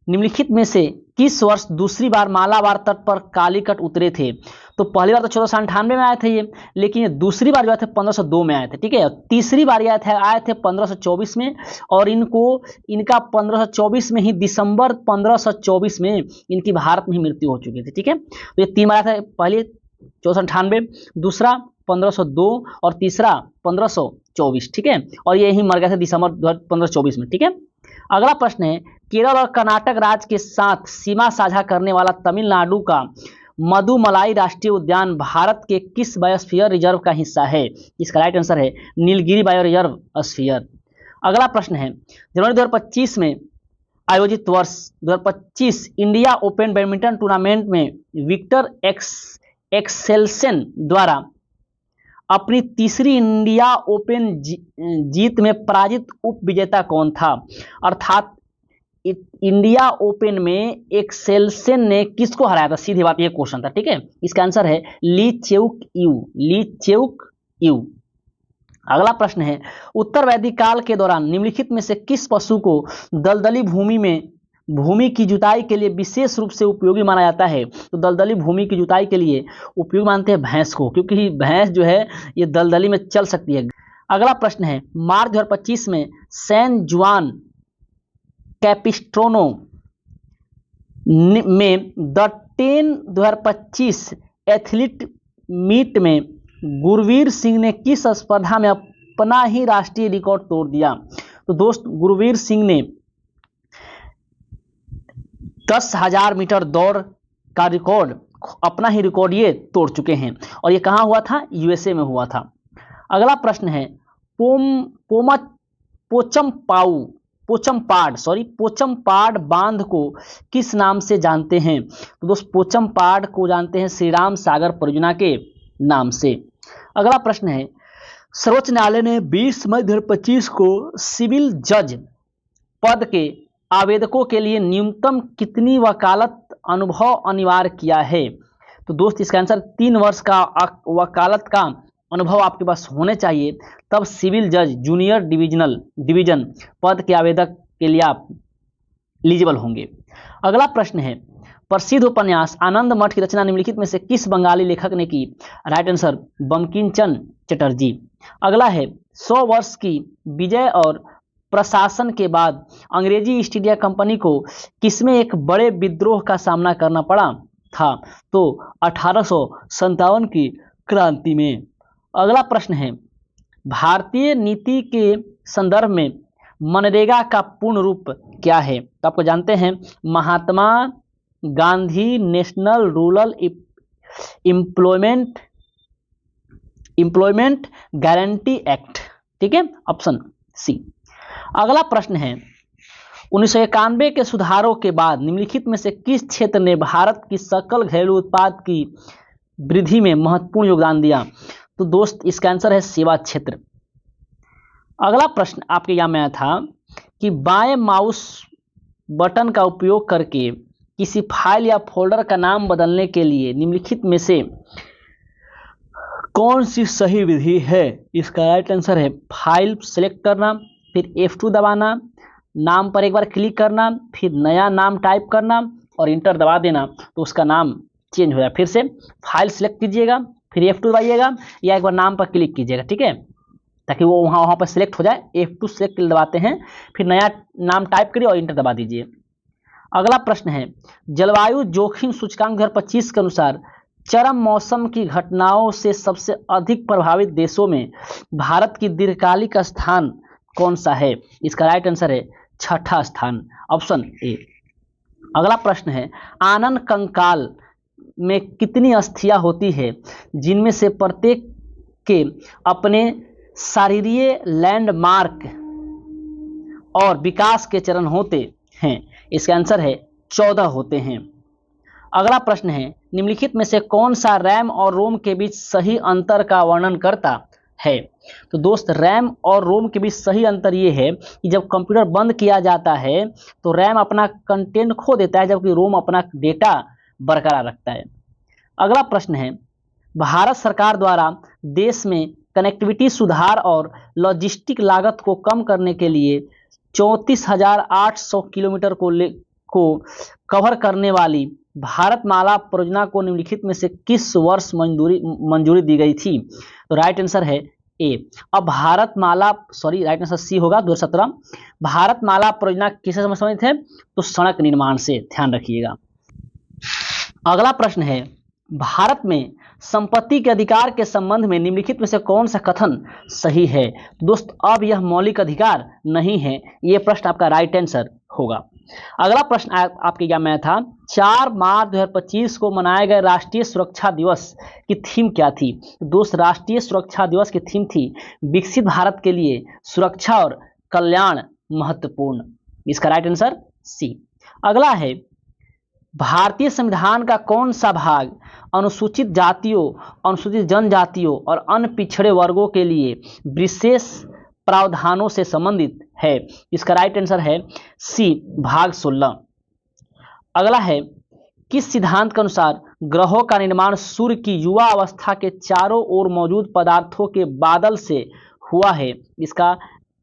निम्नलिखित में से किस वर्ष दूसरी बार मालाबार तट पर कालीकट उतरे थे? तो पहली बार तो 1498 में आए थे ये, लेकिन ये दूसरी बार जो आए थे 1502 में आए थे। ठीक है, तीसरी बार आए थे 1524 में, और इनका 1524 में ही दिसंबर 1524 में इनकी भारत में ही मृत्यु हो चुकी थी। ठीक है, तो ये 3 बार आया था, पहले 1498, दूसरा 1502 और तीसरा 1524। ठीक है, और ये ही मर गए थे दिसंबर 1524 में। ठीक है, अगला प्रश्न है, केरल और कर्नाटक राज्य के साथ सीमा साझा करने वाला तमिलनाडु का मदुमलाई राष्ट्रीय उद्यान भारत के किस बायोस्फीयर रिजर्व का हिस्सा है? इसका राइट आंसर है नीलगिरी बायो रिजर्व स्फीयर। अगला प्रश्न है, जनवरी 2025 में आयोजित वर्ष 2025 इंडिया ओपन बैडमिंटन टूर्नामेंट में विक्टर एक्सेल्सन द्वारा अपनी तीसरी इंडिया ओपन जीत में पराजित उप विजेता कौन था? अर्थात इंडिया ओपन में एक्सेल्सन ने किसको हराया था? सीधी बात, ये क्वेश्चन था। ठीक है, इसका आंसर है ली चेउक यू। अगला प्रश्न है, उत्तर वैदिक काल के दौरान निम्नलिखित में से किस पशु को दलदली भूमि की जुताई के लिए विशेष रूप से उपयोगी माना जाता है? तो दलदली भूमि की जुताई के लिए उपयोगी मानते हैं भैंस को, क्योंकि भैंस जो है ये दलदली में चल सकती है। अगला प्रश्न है, मार्च 2025 में सैन जुआन कैपिस्ट्रोनो में द 10 2025 एथलीट मीट में गुरवीर सिंह ने किस स्पर्धा में अपना ही राष्ट्रीय रिकॉर्ड तोड़ दिया? तो दोस्त, गुरवीर सिंह ने 10,000 मीटर दौड़ का रिकॉर्ड, अपना ही रिकॉर्ड ये तोड़ चुके हैं, और ये कहाँ हुआ था? यूएसए में हुआ था। अगला प्रश्न है, पोचमपाड बांध को किस नाम से जानते हैं? तो दोस्त, पोचमपाड को जानते हैं श्री राम सागर परियोजना के नाम से। अगला प्रश्न है, सर्वोच्च न्यायालय ने 20 मई 2025 को सिविल जज पद के आवेदकों के लिए न्यूनतम कितनी वकालत अनुभव अनिवार्य किया है? तो दोस्त, इसका आंसर 3 वर्ष का वकालत का अनुभव आपके पास होने चाहिए, तब सिविल जज जूनियर डिवीजन पद के आवेदक के लिए आप एलिजिबल होंगे। अगला प्रश्न है, प्रसिद्ध उपन्यास आनंद मठ की रचना निम्नलिखित में से किस बंगाली लेखक ने की? Right answer Bankim Chandra Chatterjee. अगला है, 100 वर्ष की विजय और प्रशासन के बाद अंग्रेजी ईस्ट इंडिया कंपनी को किसमें एक बड़े विद्रोह का सामना करना पड़ा था? तो 1857 की क्रांति में। अगला प्रश्न है, भारतीय नीति के संदर्भ में मनरेगा का पूर्ण रूप क्या है? तो आपको जानते हैं, Mahatma Gandhi national rural employment guarantee act. ठीक है, ऑप्शन सी। अगला प्रश्न है, 1991 के सुधारों के बाद निम्नलिखित में से किस क्षेत्र ने भारत की सकल घरेलू उत्पाद की वृद्धि में महत्वपूर्ण योगदान दिया? तो दोस्त, इसका आंसर है सेवा क्षेत्र। अगला प्रश्न आपके यहाँ में आया था कि बाएं माउस बटन का उपयोग करके किसी फाइल या फोल्डर का नाम बदलने के लिए निम्नलिखित में से कौन सी सही विधि है? इसका राइट आंसर है फाइल सेलेक्ट करना, फिर F2 दबाना, नाम पर एक बार क्लिक करना, फिर नया नाम टाइप करना और इंटर दबा देना, तो उसका नाम चेंज हो जाए। फिर से फाइल सिलेक्ट कीजिएगा, फिर F2 दबाइएगा या एक बार नाम पर क्लिक कीजिएगा, ठीक है, ताकि वो वहाँ पर सिलेक्ट हो जाए। F2 सिलेक्ट दबाते हैं, फिर नया नाम टाइप करिए और इंटर दबा दीजिए। अगला प्रश्न है, जलवायु जोखिम सूचकांक 2025 के अनुसार चरम मौसम की घटनाओं से सबसे अधिक प्रभावित देशों में भारत की दीर्घकालिक स्थान कौन सा है? इसका राइट आंसर है छठा स्थान, ऑप्शन ए। अगला प्रश्न है, आनन कंकाल में कितनी अस्थियां होती है जिनमें से प्रत्येक के अपने शारीरिक लैंडमार्क और विकास के चरण होते हैं? इसका आंसर है 14 होते हैं। अगला प्रश्न है, निम्नलिखित में से कौन सा रैम और रोम के बीच सही अंतर का वर्णन करता है? तो दोस्त, रैम और रोम के बीच सही अंतर ये है कि जब कंप्यूटर बंद किया जाता है तो रैम अपना कंटेंट खो देता है, जबकि रोम अपना डेटा बरकरार रखता है। अगला प्रश्न है, भारत सरकार द्वारा देश में कनेक्टिविटी सुधार और लॉजिस्टिक लागत को कम करने के लिए 34,800 किलोमीटर को कवर करने वाली भारतमाला परियोजना को निम्नलिखित में से किस वर्ष मंजूरी दी गई थी? तो राइट आंसर है ए। अब राइट आंसर सी होगा 2017। भारतमाला परियोजना किससे संबंधित है? तो सड़क निर्माण से, ध्यान रखिएगा। अगला प्रश्न है, भारत में संपत्ति के अधिकार के संबंध में निम्नलिखित में से कौन सा कथन सही है? दोस्त, अब यह मौलिक अधिकार नहीं है, यह प्रश्न आपका राइट आंसर होगा। अगला प्रश्न आपके एग्जाम में था, 4 मार्च 2025 को मनाए गए राष्ट्रीय सुरक्षा दिवस की थीम क्या थी? दोस्त, राष्ट्रीय सुरक्षा दिवस की थीम थी विकसित भारत के लिए सुरक्षा और कल्याण महत्वपूर्ण। इसका राइट आंसर सी। अगला है, भारतीय संविधान का कौन सा भाग अनुसूचित जातियों, अनुसूचित जनजातियों और अन्य पिछड़े वर्गों के लिए विशेष प्रावधानों से संबंधित है? इसका राइट आंसर है सी, भाग 16। अगला है, किस सिद्धांत के अनुसार ग्रहों का निर्माण सूर्य की युवा अवस्था के चारों ओर मौजूद पदार्थों के बादल से हुआ है? इसका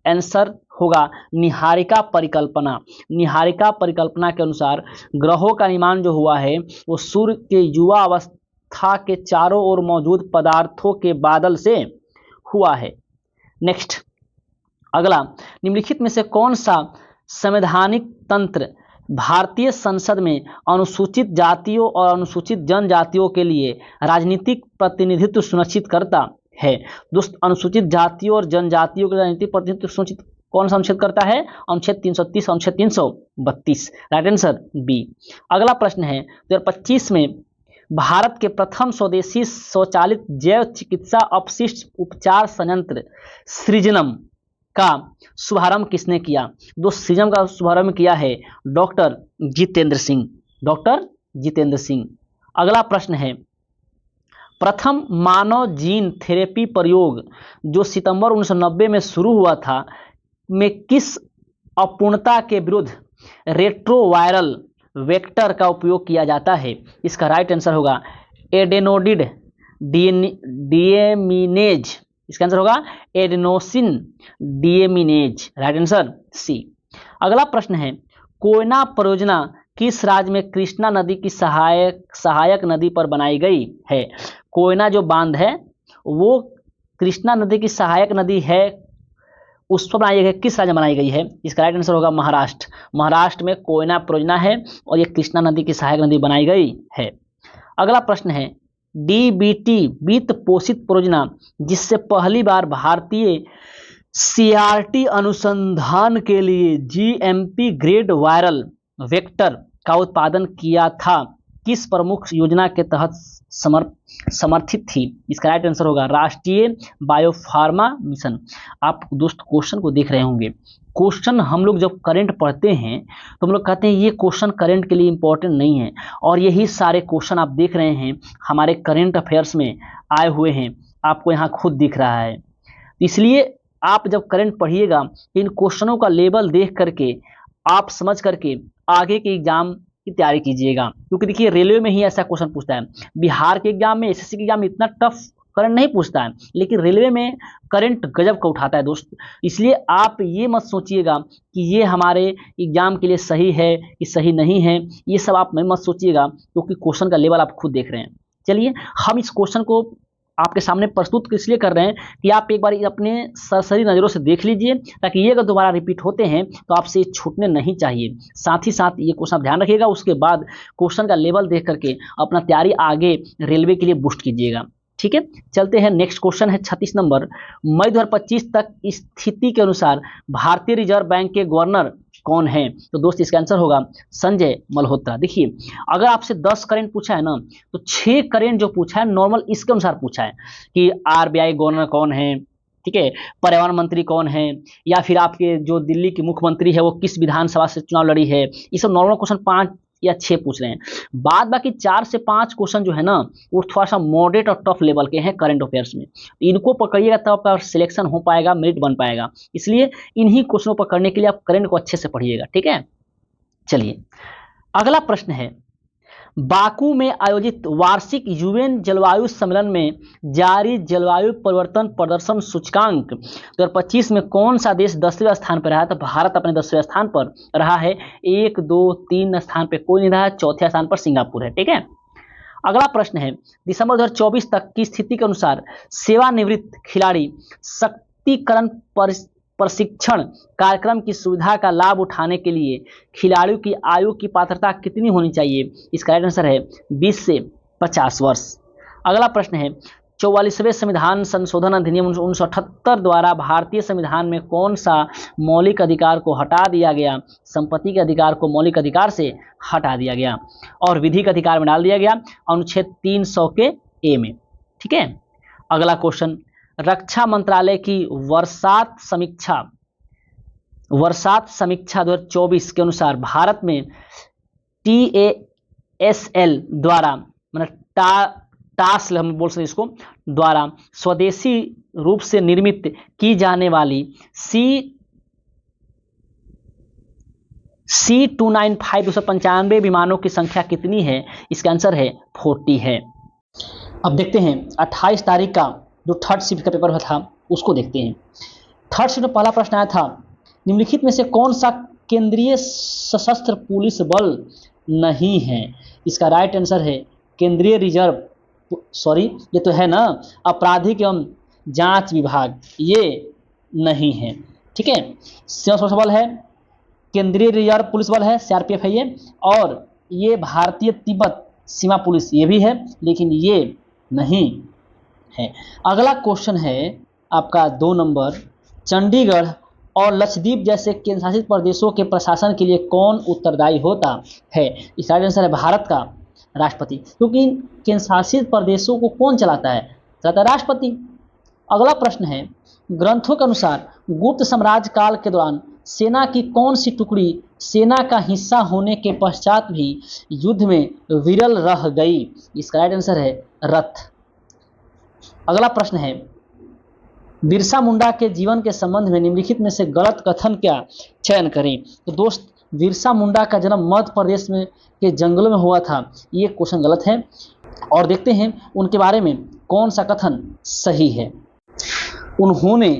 आंसर होगा निहारिका परिकल्पना। निहारिका परिकल्पना के अनुसार ग्रहों का निर्माण जो हुआ है वो सूर्य के युवा अवस्था के चारों ओर मौजूद पदार्थों के बादल से हुआ है। नेक्स्ट, अगला, निम्नलिखित में से कौन सा संवैधानिक तंत्र भारतीय संसद में अनुसूचित जातियों और अनुसूचित जनजातियों के लिए राजनीतिक प्रतिनिधित्व सुनिश्चित करता है? दोस्त, अनुसूचित जातियों और जनजातियों के राजनीतिक प्रतिनिधित्व सुनिश्चित कौन सा अनुच्छेद करता है? अनुच्छेद 330, अनुच्छेद 332, राइट आंसर बी। अगला प्रश्न है, 2025 में भारत के प्रथम स्वदेशी स्वचालित जैव चिकित्सा अपशिष्ट उपचार संयंत्र सृजनम का शुभारंभ किसने किया? दोस्त, सृजनम का शुभारंभ किया है डॉक्टर जितेंद्र सिंह। डॉक्टर जितेंद्र सिंह। अगला प्रश्न है, प्रथम मानव जीन थेरेपी प्रयोग जो सितंबर 1990 में शुरू हुआ था में किस अपूर्णता के विरुद्ध रेट्रोवायरल वेक्टर का उपयोग किया जाता है? इसका राइट आंसर होगा एडेनोडिड डीएमिनेज। इसका आंसर होगा adenosine deaminase, right answer C. अगला प्रश्न है, कोयना परियोजना किस राज्य में कृष्णा नदी की सहायक नदी पर बनाई गई है? कोयना जो बांध है वो कृष्णा नदी की सहायक नदी है, उस पर बनाई गई, किस राज्य में बनाई गई है? इसका राइट आंसर होगा महाराष्ट्र। महाराष्ट्र में कोयना परियोजना है और ये कृष्णा नदी की सहायक नदी बनाई गई है। अगला प्रश्न है, डीबीटी वित्त पोषित परियोजना जिससे पहली बार भारतीय सीआरटी अनुसंधान के लिए जीएमपी ग्रेड वायरल वेक्टर का उत्पादन किया था, किस प्रमुख योजना के तहत समर्थित थी? इसका राइट आंसर होगा राष्ट्रीय बायोफार्मा मिशन। आप दोस्त क्वेश्चन को देख रहे होंगे, क्वेश्चन हम लोग जब करंट पढ़ते हैं तो हम लोग कहते हैं ये क्वेश्चन करंट के लिए इंपॉर्टेंट नहीं है, और यही सारे क्वेश्चन आप देख रहे हैं हमारे करंट अफेयर्स में आए हुए हैं, आपको यहाँ खुद दिख रहा है। इसलिए आप जब करंट पढ़िएगा इन क्वेश्चनों का लेवल देख करके आप समझ करके आगे के एग्जाम की तैयारी कीजिएगा, क्योंकि देखिए रेलवे में ही ऐसा क्वेश्चन पूछता है, बिहार के एग्जाम में, एसएससी के एग्जाम में इतना टफ करंट नहीं पूछता है, लेकिन रेलवे में करंट गजब का उठाता है दोस्त। इसलिए आप ये मत सोचिएगा कि ये हमारे एग्जाम के लिए सही है कि सही नहीं है, ये सब आप मत सोचिएगा, क्योंकि क्वेश्चन का लेवल आप खुद देख रहे हैं। चलिए हम इस क्वेश्चन को आपके सामने प्रस्तुत इसलिए कर रहे हैं कि आप एक बार अपने सरसरी नज़रों से देख लीजिए, ताकि ये अगर दोबारा रिपीट होते हैं तो आपसे छूटने नहीं चाहिए। साथ ही साथ ये क्वेश्चन आप ध्यान रखिएगा, उसके बाद क्वेश्चन का लेवल देख करके अपना तैयारी आगे रेलवे के लिए बूस्ट कीजिएगा। ठीक है, चलते हैं। नेक्स्ट क्वेश्चन है 36 नंबर। मई 2025 तक स्थिति के अनुसार भारतीय रिजर्व बैंक के गवर्नर कौन है? तो दोस्त इसका आंसर होगा संजय मल्होत्रा। देखिए अगर आपसे 10 करेंट पूछा है ना, तो 6 करेंट जो पूछा है नॉर्मल इसके अनुसार पूछा है कि आरबीआई गवर्नर कौन है, ठीक है, पर्यावरण मंत्री कौन है, या फिर आपके जो दिल्ली की मुख्यमंत्री है वो किस विधानसभा से चुनाव लड़ी है। ये सब नॉर्मल क्वेश्चन 5 या 6 पूछ रहे हैं। बाद बाकी 4 से 5 क्वेश्चन जो है ना, वो थोड़ा सा मॉडरेट और टफ लेवल के हैं करंट अफेयर्स में। इनको पकड़िएगा तब आपका सिलेक्शन हो पाएगा, मेरिट बन पाएगा। इसलिए इन्हीं क्वेश्चनों को पकड़ने के लिए आप करंट को अच्छे से पढ़िएगा। ठीक है, चलिए अगला प्रश्न है, बाकू में आयोजित वार्षिक यूएन जलवायु सम्मेलन में जारी जलवायु परिवर्तन प्रदर्शन सूचकांक 2025 में कौन सा देश 10वें स्थान पर रहा? तो भारत अपने 10वें स्थान पर रहा है। 1, 2, 3 स्थान पे कोई नहीं रहा है, चौथे स्थान पर सिंगापुर है। ठीक है, अगला प्रश्न है, दिसंबर 2024 तक की स्थिति के अनुसार सेवानिवृत्त खिलाड़ी शक्तिकरण प्रशिक्षण कार्यक्रम की सुविधा का लाभ उठाने के लिए खिलाड़ियों की आयु की पात्रता कितनी होनी चाहिए? इसका राइट आंसर है 20 से 50 वर्ष। अगला प्रश्न है, 44वें संविधान संशोधन अधिनियम 1978 द्वारा भारतीय संविधान में कौन सा मौलिक अधिकार को हटा दिया गया? संपत्ति के अधिकार को मौलिक अधिकार से हटा दिया गया और विधिक अधिकार में डाल दिया गया अनुच्छेद 300 के ए में। ठीक है, अगला क्वेश्चन, रक्षा मंत्रालय की वर्षात समीक्षा 2024 के अनुसार भारत में TASL द्वारा मतलब टास्ल हम बोल सकते इसको द्वारा स्वदेशी रूप से निर्मित की जाने वाली C295 295 विमानों की संख्या कितनी है? इसका आंसर है 40 है। अब देखते हैं 28 तारीख का जो थर्ड शिफ्ट का पेपर था उसको देखते हैं। थर्ड शिफ्ट में पहला प्रश्न आया था, निम्नलिखित में से कौन सा केंद्रीय सशस्त्र पुलिस बल नहीं है? इसका राइट आंसर है केंद्रीय रिजर्व ये तो है ना आपराधिक एवं जांच विभाग, ये नहीं है। ठीक है, सीमा सुरक्षा बल है, केंद्रीय रिजर्व पुलिस बल है, CRPF है ये, और ये भारतीय तिब्बत सीमा पुलिस ये भी है, लेकिन ये नहीं है। अगला क्वेश्चन है आपका 2 नंबर, चंडीगढ़ और लक्षद्वीप जैसे केंद्र शासित प्रदेशों के प्रशासन के लिए कौन उत्तरदायी होता है? इसका आंसर है भारत का राष्ट्रपति, क्योंकि केंद्र शासित प्रदेशों को कौन चलाता है? चलाता है राष्ट्रपति। अगला प्रश्न है, ग्रंथों के अनुसार गुप्त साम्राज्य काल के दौरान सेना की कौन सी टुकड़ी सेना का हिस्सा होने के पश्चात भी युद्ध में विरल रह गई? इसका राइट आंसर है रथ। अगला प्रश्न है, बिरसा मुंडा के जीवन के संबंध में निम्नलिखित में से गलत कथन क्या चयन करें? तो दोस्त, बिरसा मुंडा का जन्म मध्य प्रदेश में के जंगलों में हुआ था, ये क्वेश्चन गलत है। और देखते हैं उनके बारे में कौन सा कथन सही है। उन्होंने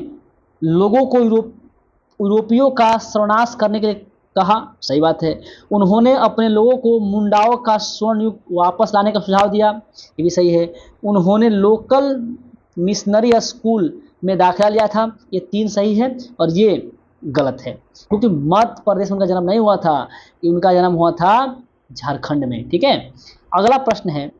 लोगों को यूरोपियों का सर्वनाश करने के लिए कहा, सही बात है। उन्होंने अपने लोगों को मुंडाओं का स्वर्ण युग वापस लाने का सुझाव दिया, ये भी सही है। उन्होंने लोकल मिशनरी स्कूल में दाखिला लिया था, ये 3 सही है और ये गलत है, क्योंकि मध्य प्रदेश में उनका जन्म नहीं हुआ था, उनका जन्म हुआ था झारखंड में। ठीक है, अगला प्रश्न है,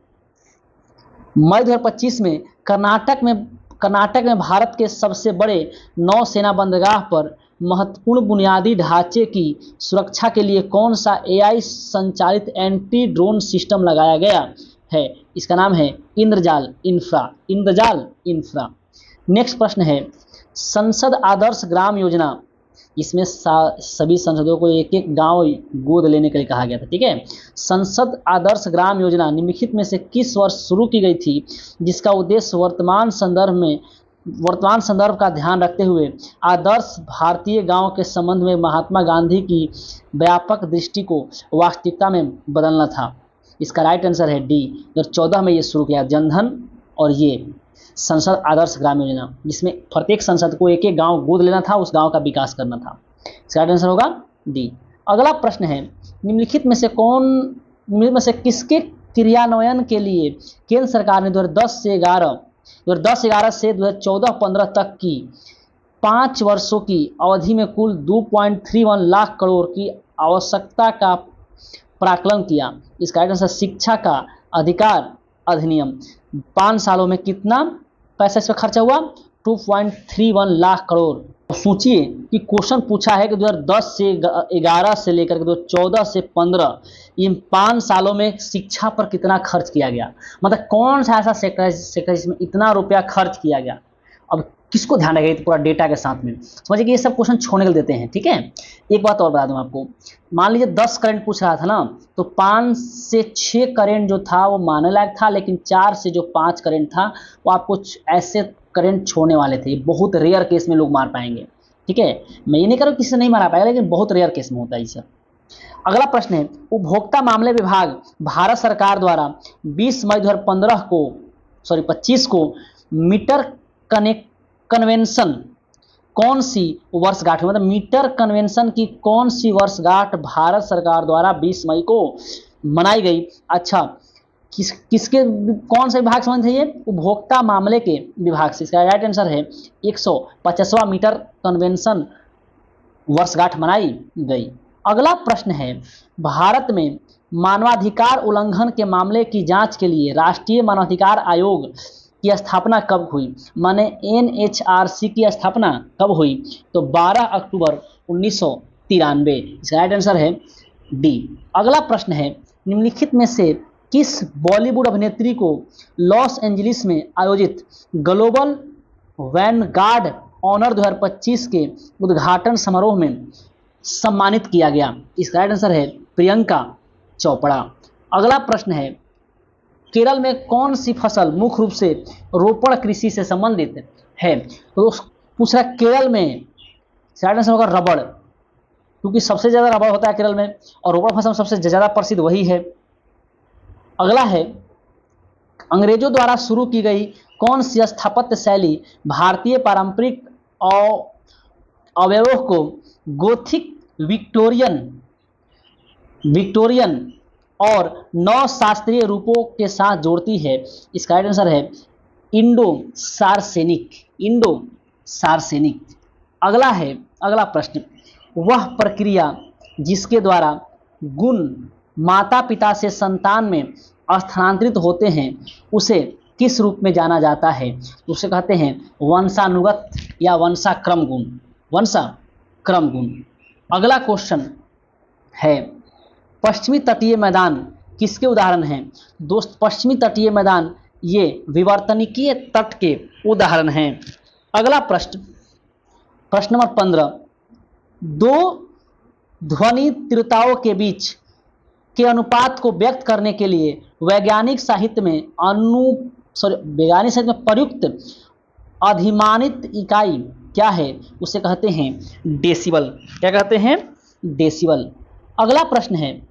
मई 2025 में कर्नाटक में भारत के सबसे बड़े नौसेना बंदरगाह पर महत्वपूर्ण बुनियादी ढांचे की सुरक्षा के लिए कौन सा AI संचालित एंटी ड्रोन सिस्टम लगाया गया है? इसका नाम है इंद्रजाल इंफ्रा। नेक्स्ट प्रश्न है, संसद आदर्श ग्राम योजना, इसमें सभी संसदों को एक एक गांव गोद लेने के लिए कहा गया था। ठीक है, संसद आदर्श ग्राम योजना निम्नलिखित में से किस वर्ष शुरू की गई थी, जिसका उद्देश्य वर्तमान संदर्भ का ध्यान रखते हुए आदर्श भारतीय गांव के संबंध में महात्मा गांधी की व्यापक दृष्टि को वास्तविकता में बदलना था? इसका राइट आंसर है डी। 2014 में ये शुरू किया, जनधन और ये संसद आदर्श ग्राम योजना, जिसमें प्रत्येक संसद को एक एक गांव गोद लेना था, उस गांव का विकास करना था। इसका आंसर होगा डी। अगला प्रश्न है, निम्नलिखित में से किसके क्रियान्वयन के लिए केंद्र सरकार ने 2011 से 2014-15 तक की 5 वर्षों की अवधि में कुल 2.31 लाख करोड़ की आवश्यकता का प्राकलन किया। इसका आंसर शिक्षा का अधिकार अधिनियम। 5 सालों में कितना पैसा इस पर खर्चा हुआ? 2.31 लाख करोड़। तो सोचिए कि क्वेश्चन पूछा है कि 2010 से 11 से लेकर के 2014 से 15 इन 5 सालों में शिक्षा पर कितना खर्च किया गया, मतलब कौन सा ऐसा सेक्टर जिसमें इतना रुपया खर्च किया गया। अब किसको ध्यान रखेगा तो पूरा डेटा के साथ में समझिए कि ये सब क्वेश्चन छोड़ने के देते हैं, ठीक है। एक बात और बता दूं आपको, मान लीजिए 10 करंट पूछ रहा था ना, तो 5 से 6 करंट जो था वो मानने लायक था, लेकिन 4 से जो 5 करंट था वो आपको ऐसे करंट छोड़ने वाले थे। बहुत रेयर केस में लोग मार पाएंगे, ठीक है। मैं ये नहीं कह रहा किसी से नहीं मारा पाएगा, लेकिन बहुत रेयर केस में होता है ये सब। अगला प्रश्न है, उपभोक्ता मामले विभाग भारत सरकार द्वारा 20 मई 2025 को मीटर कन्वेंशन कौन सी वर्षगांठ, मतलब मीटर कन्वेंशन की कौन सी वर्षगांठ भारत सरकार द्वारा 20 मई को मनाई गई? अच्छा, किसके कौन सा विभाग संबंधित है ये? उपभोक्ता मामले के विभाग से। इसका राइट आंसर है 150वां मीटर कन्वेंशन वर्षगांठ मनाई गई। अगला प्रश्न है, भारत में मानवाधिकार उल्लंघन के मामले की जांच के लिए राष्ट्रीय मानवाधिकार आयोग की स्थापना कब हुई? माने NHRC की स्थापना कब हुई? तो 12 अक्टूबर 1993। इसका राइट आंसर है डी। अगला प्रश्न है, निम्नलिखित में से किस बॉलीवुड अभिनेत्री को लॉस एंजलिस में आयोजित ग्लोबल वैनगार्ड ऑनर 2025 के उद्घाटन समारोह में सम्मानित किया गया? इसका राइट आंसर है प्रियंका चोपड़ा। अगला प्रश्न है, केरल में कौन सी फसल मुख्य रूप से रोपण कृषि से संबंधित है? तो पूछ रहा केरल में, राइट आंसर होगा रबड़, क्योंकि सबसे ज्यादा रबड़ होता है केरल में और रोपण फसल सबसे ज्यादा प्रसिद्ध वही है। अगला है, अंग्रेजों द्वारा शुरू की गई कौन सी स्थापत्य शैली भारतीय पारंपरिक अवयवों को गोथिक, विक्टोरियन और नौ शास्त्रीय रूपों के साथ जोड़ती है? इसका राइट आंसर है इंडो सार्सेनिक। अगला प्रश्न, वह प्रक्रिया जिसके द्वारा गुण माता पिता से संतान में स्थानांतरित होते हैं उसे किस रूप में जाना जाता है? उसे कहते हैं वंशानुगत या वंशाक्रम गुण। अगला क्वेश्चन है, पश्चिमी तटीय मैदान किसके उदाहरण हैं? दोस्त, पश्चिमी तटीय मैदान ये विवर्तनिकीय तट के उदाहरण हैं। अगला प्रश्न नंबर 15, दो ध्वनि तीव्रताओं के बीच के अनुपात को व्यक्त करने के लिए वैज्ञानिक साहित्य में प्रयुक्त अधिमानित इकाई क्या है? उसे कहते हैं डेसिबल। क्या कहते हैं? डेसिबल। अगला प्रश्न है,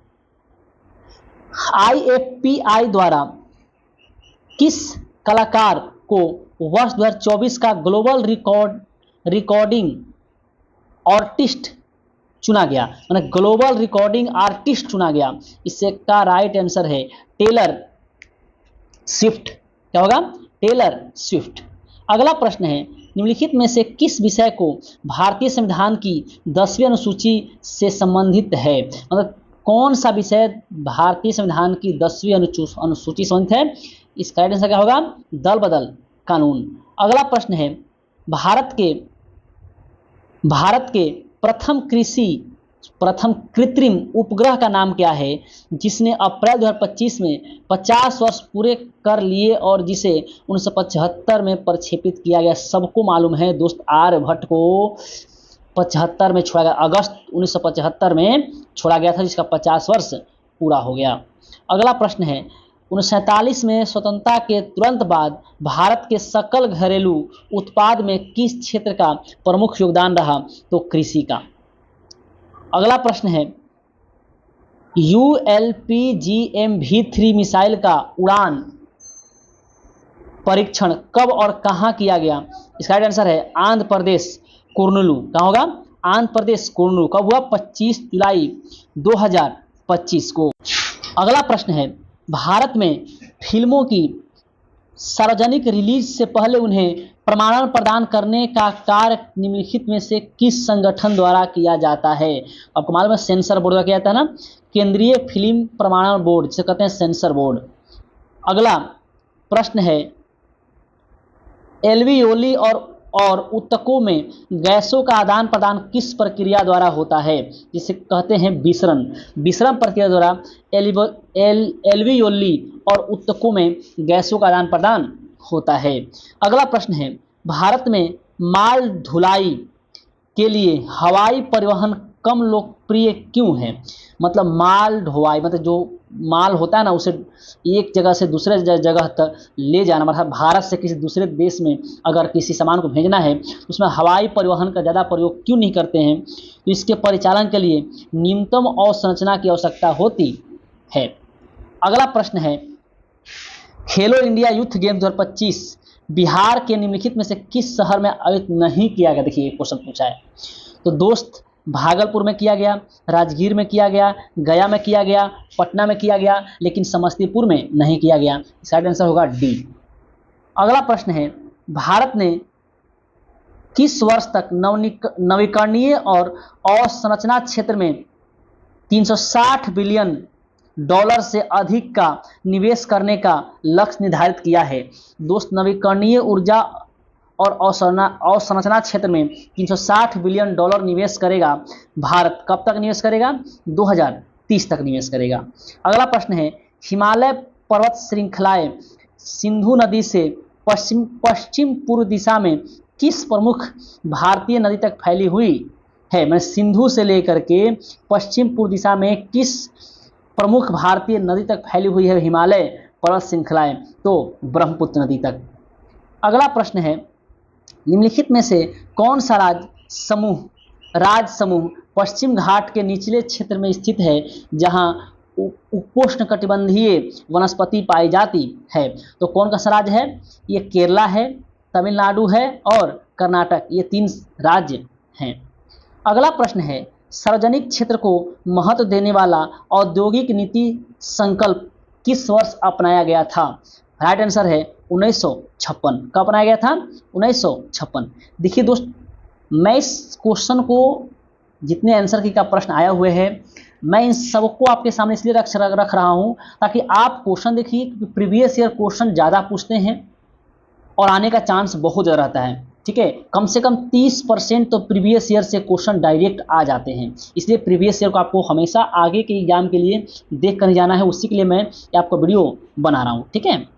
IFPI द्वारा किस कलाकार को वर्ष 2024 का ग्लोबल रिकॉर्डिंग आर्टिस्ट चुना गया? मतलब ग्लोबल रिकॉर्डिंग आर्टिस्ट चुना गया। इससे का राइट आंसर है टेलर स्विफ्ट। क्या होगा? Taylor Swift. अगला प्रश्न है, निम्नलिखित में से किस विषय को भारतीय संविधान की 10वीं अनुसूची से संबंधित है? मतलब कौन सा विषय भारतीय संविधान की 10वीं अनुसूची संबंधित है? इसका राइट आंसर क्या होगा? दल बदल कानून। अगला प्रश्न है, भारत के प्रथम कृत्रिम उपग्रह का नाम क्या है जिसने अप्रैल 2025 में 50 वर्ष पूरे कर लिए और जिसे 1975 में प्रक्षेपित किया गया? सबको मालूम है दोस्त, आर्यभट्ट को 75 में छोड़ा गया, अगस्त 1975 में छोड़ा गया था, जिसका 50 वर्ष पूरा हो गया। अगला प्रश्न है, 1947 में स्वतंत्रता के तुरंत बाद भारत के सकल घरेलू उत्पाद में किस क्षेत्र का प्रमुख योगदान रहा? तो कृषि का। अगला प्रश्न है, ULPGM-V3 मिसाइल का उड़ान परीक्षण कब और कहां किया गया? इसका राइट आंसर है आंध्र प्रदेश कुर्नूलू। कहां होगा? आंध्र प्रदेश कुर्नूलू। कब हुआ? 25 जुलाई 2025 को। अगला प्रश्न है, भारत में फिल्मों की सार्वजनिक रिलीज से पहले उन्हें प्रमाणन प्रदान करने का कार्य निम्नलिखित में से किस संगठन द्वारा किया जाता है? आपको मालूम है सेंसर बोर्ड का क्या आता है ना, केंद्रीय फिल्म प्रमाणन बोर्ड, जिसे कहते हैं सेंसर बोर्ड। अगला प्रश्न है, एल्वियोली और ऊतकों में गैसों का आदान प्रदान किस प्रक्रिया द्वारा होता है? जिसे कहते हैं विसरण। विसरण प्रक्रिया द्वारा एल्वियोली और ऊतकों में गैसों का आदान प्रदान होता है। अगला प्रश्न है, भारत में माल ढुलाई के लिए हवाई परिवहन कम लोकप्रिय क्यों है? मतलब माल ढुलाई मतलब जो माल होता है ना, उसे एक जगह से दूसरे जगह तक ले जाना, मतलब भारत से किसी दूसरे देश में अगर किसी सामान को भेजना है तो उसमें हवाई परिवहन का ज़्यादा प्रयोग क्यों नहीं करते हैं? तो इसके परिचालन के लिए न्यूनतम अवसंरचना की आवश्यकता होती है। अगला प्रश्न है, खेलो इंडिया यूथ गेम 2025 बिहार के निम्नलिखित में से किस शहर में आयोजित नहीं किया गया? देखिए क्वेश्चन पूछा है। तो दोस्त भागलपुर में किया गया, राजगीर में किया गया, गया में किया गया, पटना में किया गया, लेकिन समस्तीपुर में नहीं किया गया। इसका आंसर होगा डी। अगला प्रश्न है, भारत ने किस वर्ष तक नवीकरणीय और अवसंरचना क्षेत्र में 360 बिलियन डॉलर से अधिक का निवेश करने का लक्ष्य निर्धारित किया है? दोस्त नवीकरणीय ऊर्जा और अवसंरचना क्षेत्र में 360 बिलियन डॉलर निवेश करेगा भारत। कब तक निवेश करेगा? 2030 तक निवेश करेगा। अगला प्रश्न है, हिमालय पर्वत श्रृंखलाएं सिंधु नदी से पश्चिम पूर्व दिशा में किस प्रमुख भारतीय नदी तक फैली हुई है? मैं सिंधु से लेकर के पश्चिम पूर्व दिशा में किस प्रमुख भारतीय नदी तक फैली हुई है हिमालय पर्वत श्रृंखलाएं? तो ब्रह्मपुत्र नदी तक। अगला प्रश्न है, निम्नलिखित में से कौन सा राज समूह पश्चिम घाट के निचले क्षेत्र में स्थित है जहां उपोष्णकटिबंधीय वनस्पति पाई जाती है? तो कौन सा राज्य है? ये केरला है, तमिलनाडु है और कर्नाटक, ये 3 राज्य हैं। अगला प्रश्न है, सार्वजनिक क्षेत्र को महत्व देने वाला औद्योगिक नीति संकल्प किस वर्ष अपनाया गया था? राइट आंसर है 1956। कब अपनाया गया था? 1956। देखिए दोस्त, मैं इस क्वेश्चन को जितने आंसर की का प्रश्न आया हुए हैं, मैं इन सबको आपके सामने इसलिए रख रहा हूं ताकि आप क्वेश्चन देखिए, क्योंकि प्रीवियस ईयर क्वेश्चन ज़्यादा पूछते हैं और आने का चांस बहुत ज़्यादा रहता है। ठीक है, कम से कम 30% तो प्रीवियस ईयर से क्वेश्चन डायरेक्ट आ जाते हैं। इसलिए प्रीवियस ईयर को आपको हमेशा आगे के एग्जाम के लिए देख कर जाना है, उसी के लिए मैं आपको वीडियो बना रहा हूँ। ठीक है,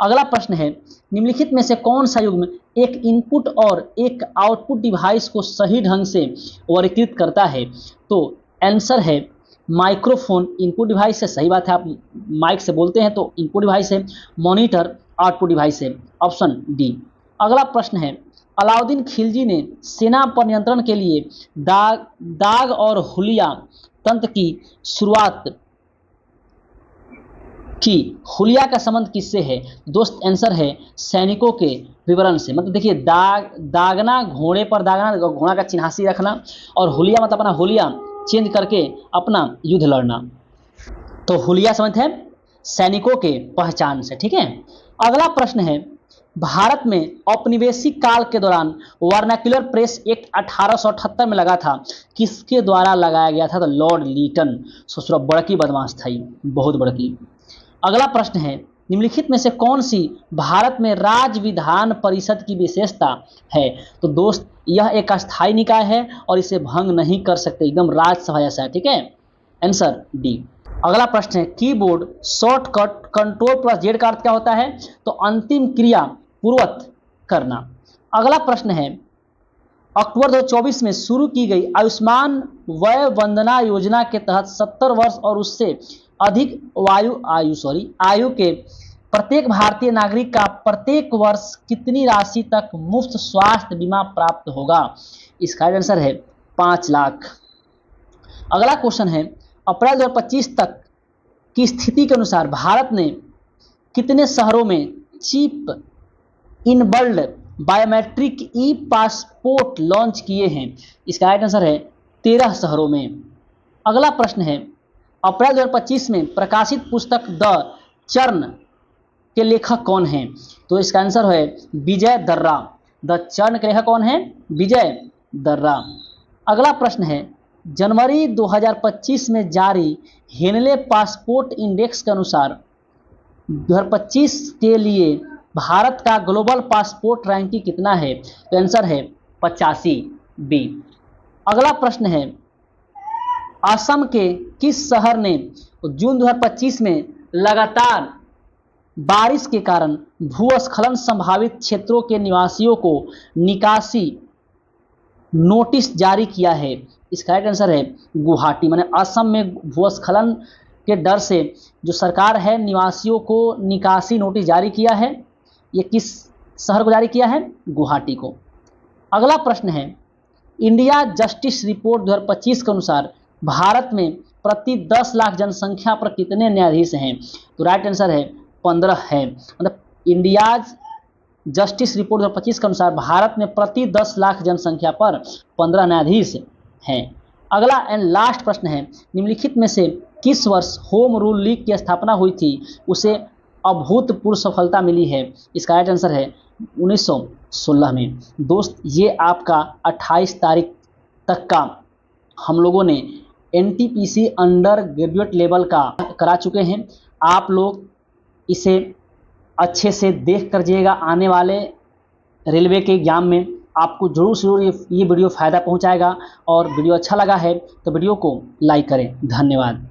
अगला प्रश्न है, निम्नलिखित में से कौन सा युग्म एक इनपुट और एक आउटपुट डिवाइस को सही ढंग से वर्गीकृत करता है? तो आंसर है माइक्रोफोन इनपुट डिवाइस है। सही बात है, आप माइक से बोलते हैं तो इनपुट डिवाइस है, मॉनिटर आउटपुट डिवाइस है, ऑप्शन डी। अगला प्रश्न है, अलाउद्दीन खिलजी ने सेना पर नियंत्रण के लिए दाग और हुलिया तंत्र की शुरुआत की। हुलिया का संबंध किससे है? दोस्त आंसर है सैनिकों के विवरण से। मतलब देखिए, दागना, घोड़े पर दागना, घोड़ा का चिन्हासी रखना, और हुलिया मतलब अपना हुलिया चेंज करके अपना युद्ध लड़ना। तो हुलिया संबंध है सैनिकों के पहचान से। ठीक है, अगला प्रश्न है, भारत में औपनिवेशिक काल के दौरान वर्नाक्युलर प्रेस एक्ट 1878 में लगा था, किसके द्वारा लगाया गया था? तो लॉर्ड लीटन। ससुरा बड़की बदमाश था, बहुत बड़की। अगला प्रश्न है, निम्नलिखित में से कौन सी भारत में राज्य विधान परिषद की विशेषता है? तो दोस्त, यह एक अस्थायी निकाय है और इसे भंग नहीं कर सकते, एकदम राज्यसभा जैसा है। ठीक है, आंसर डी। अगला प्रश्न है, keyboard shortcut control plus Z का अर्थ क्या होता है? तो अंतिम क्रिया पूर्ववत करना। अगला प्रश्न है, अक्टूबर 2024 में शुरू की गई आयुष्मान वय वंदना योजना के तहत 70 वर्ष और उससे अधिक आयु के प्रत्येक भारतीय नागरिक का प्रत्येक वर्ष कितनी राशि तक मुफ्त स्वास्थ्य बीमा प्राप्त होगा? इसका आंसर है 5 लाख। अगला क्वेश्चन है, अप्रैल 2025 तक की स्थिति के अनुसार भारत ने कितने शहरों में चिप इनबल्ड बायोमेट्रिक ई पासपोर्ट लॉन्च किए हैं? इसका राइट आंसर है 13 शहरों में। अगला प्रश्न है, अप्रैल 2025 में प्रकाशित पुस्तक द चर्न के लेखक कौन हैं? तो इसका आंसर है विजय दर्रा। द चर्न के लेखक कौन है? विजय दर्रा। अगला प्रश्न है, जनवरी 2025 में जारी हेनले पासपोर्ट इंडेक्स के अनुसार 2025 के लिए भारत का ग्लोबल पासपोर्ट रैंकिंग कितना है? तो आंसर है 85 बी। अगला प्रश्न है, असम के किस शहर ने जून 2025 में लगातार बारिश के कारण भूस्खलन संभावित क्षेत्रों के निवासियों को निकासी नोटिस जारी किया है? इसका राइट आंसर है गुवाहाटी। माने असम में भूस्खलन के डर से जो सरकार है निवासियों को निकासी नोटिस जारी किया है। ये किस शहर को जारी किया है? गुवाहाटी को। अगला प्रश्न है, इंडिया जस्टिस रिपोर्ट 2025 के अनुसार भारत में प्रति 10 लाख जनसंख्या पर कितने न्यायाधीश हैं? तो राइट आंसर है 15 है। मतलब इंडिया जस्टिस रिपोर्ट 2025 के अनुसार भारत में प्रति 10 लाख जनसंख्या पर 15 न्यायाधीश हैं। अगला एंड लास्ट प्रश्न है, निम्नलिखित में से किस वर्ष होम रूल लीग की स्थापना हुई थी, उसे अभूतपूर्व सफलता मिली है? इसका राइट आंसर है 1916 में। दोस्त, ये आपका 28 तारीख तक का हम लोगों ने एनटीपीसी अंडर ग्रेजुएट लेवल का करा चुके हैं। आप लोग इसे अच्छे से देख कर जाइएगा। आने वाले रेलवे के एग्जाम में आपको जरूर से जरूर ये वीडियो फ़ायदा पहुंचाएगा। और वीडियो अच्छा लगा है तो वीडियो को लाइक करें। धन्यवाद।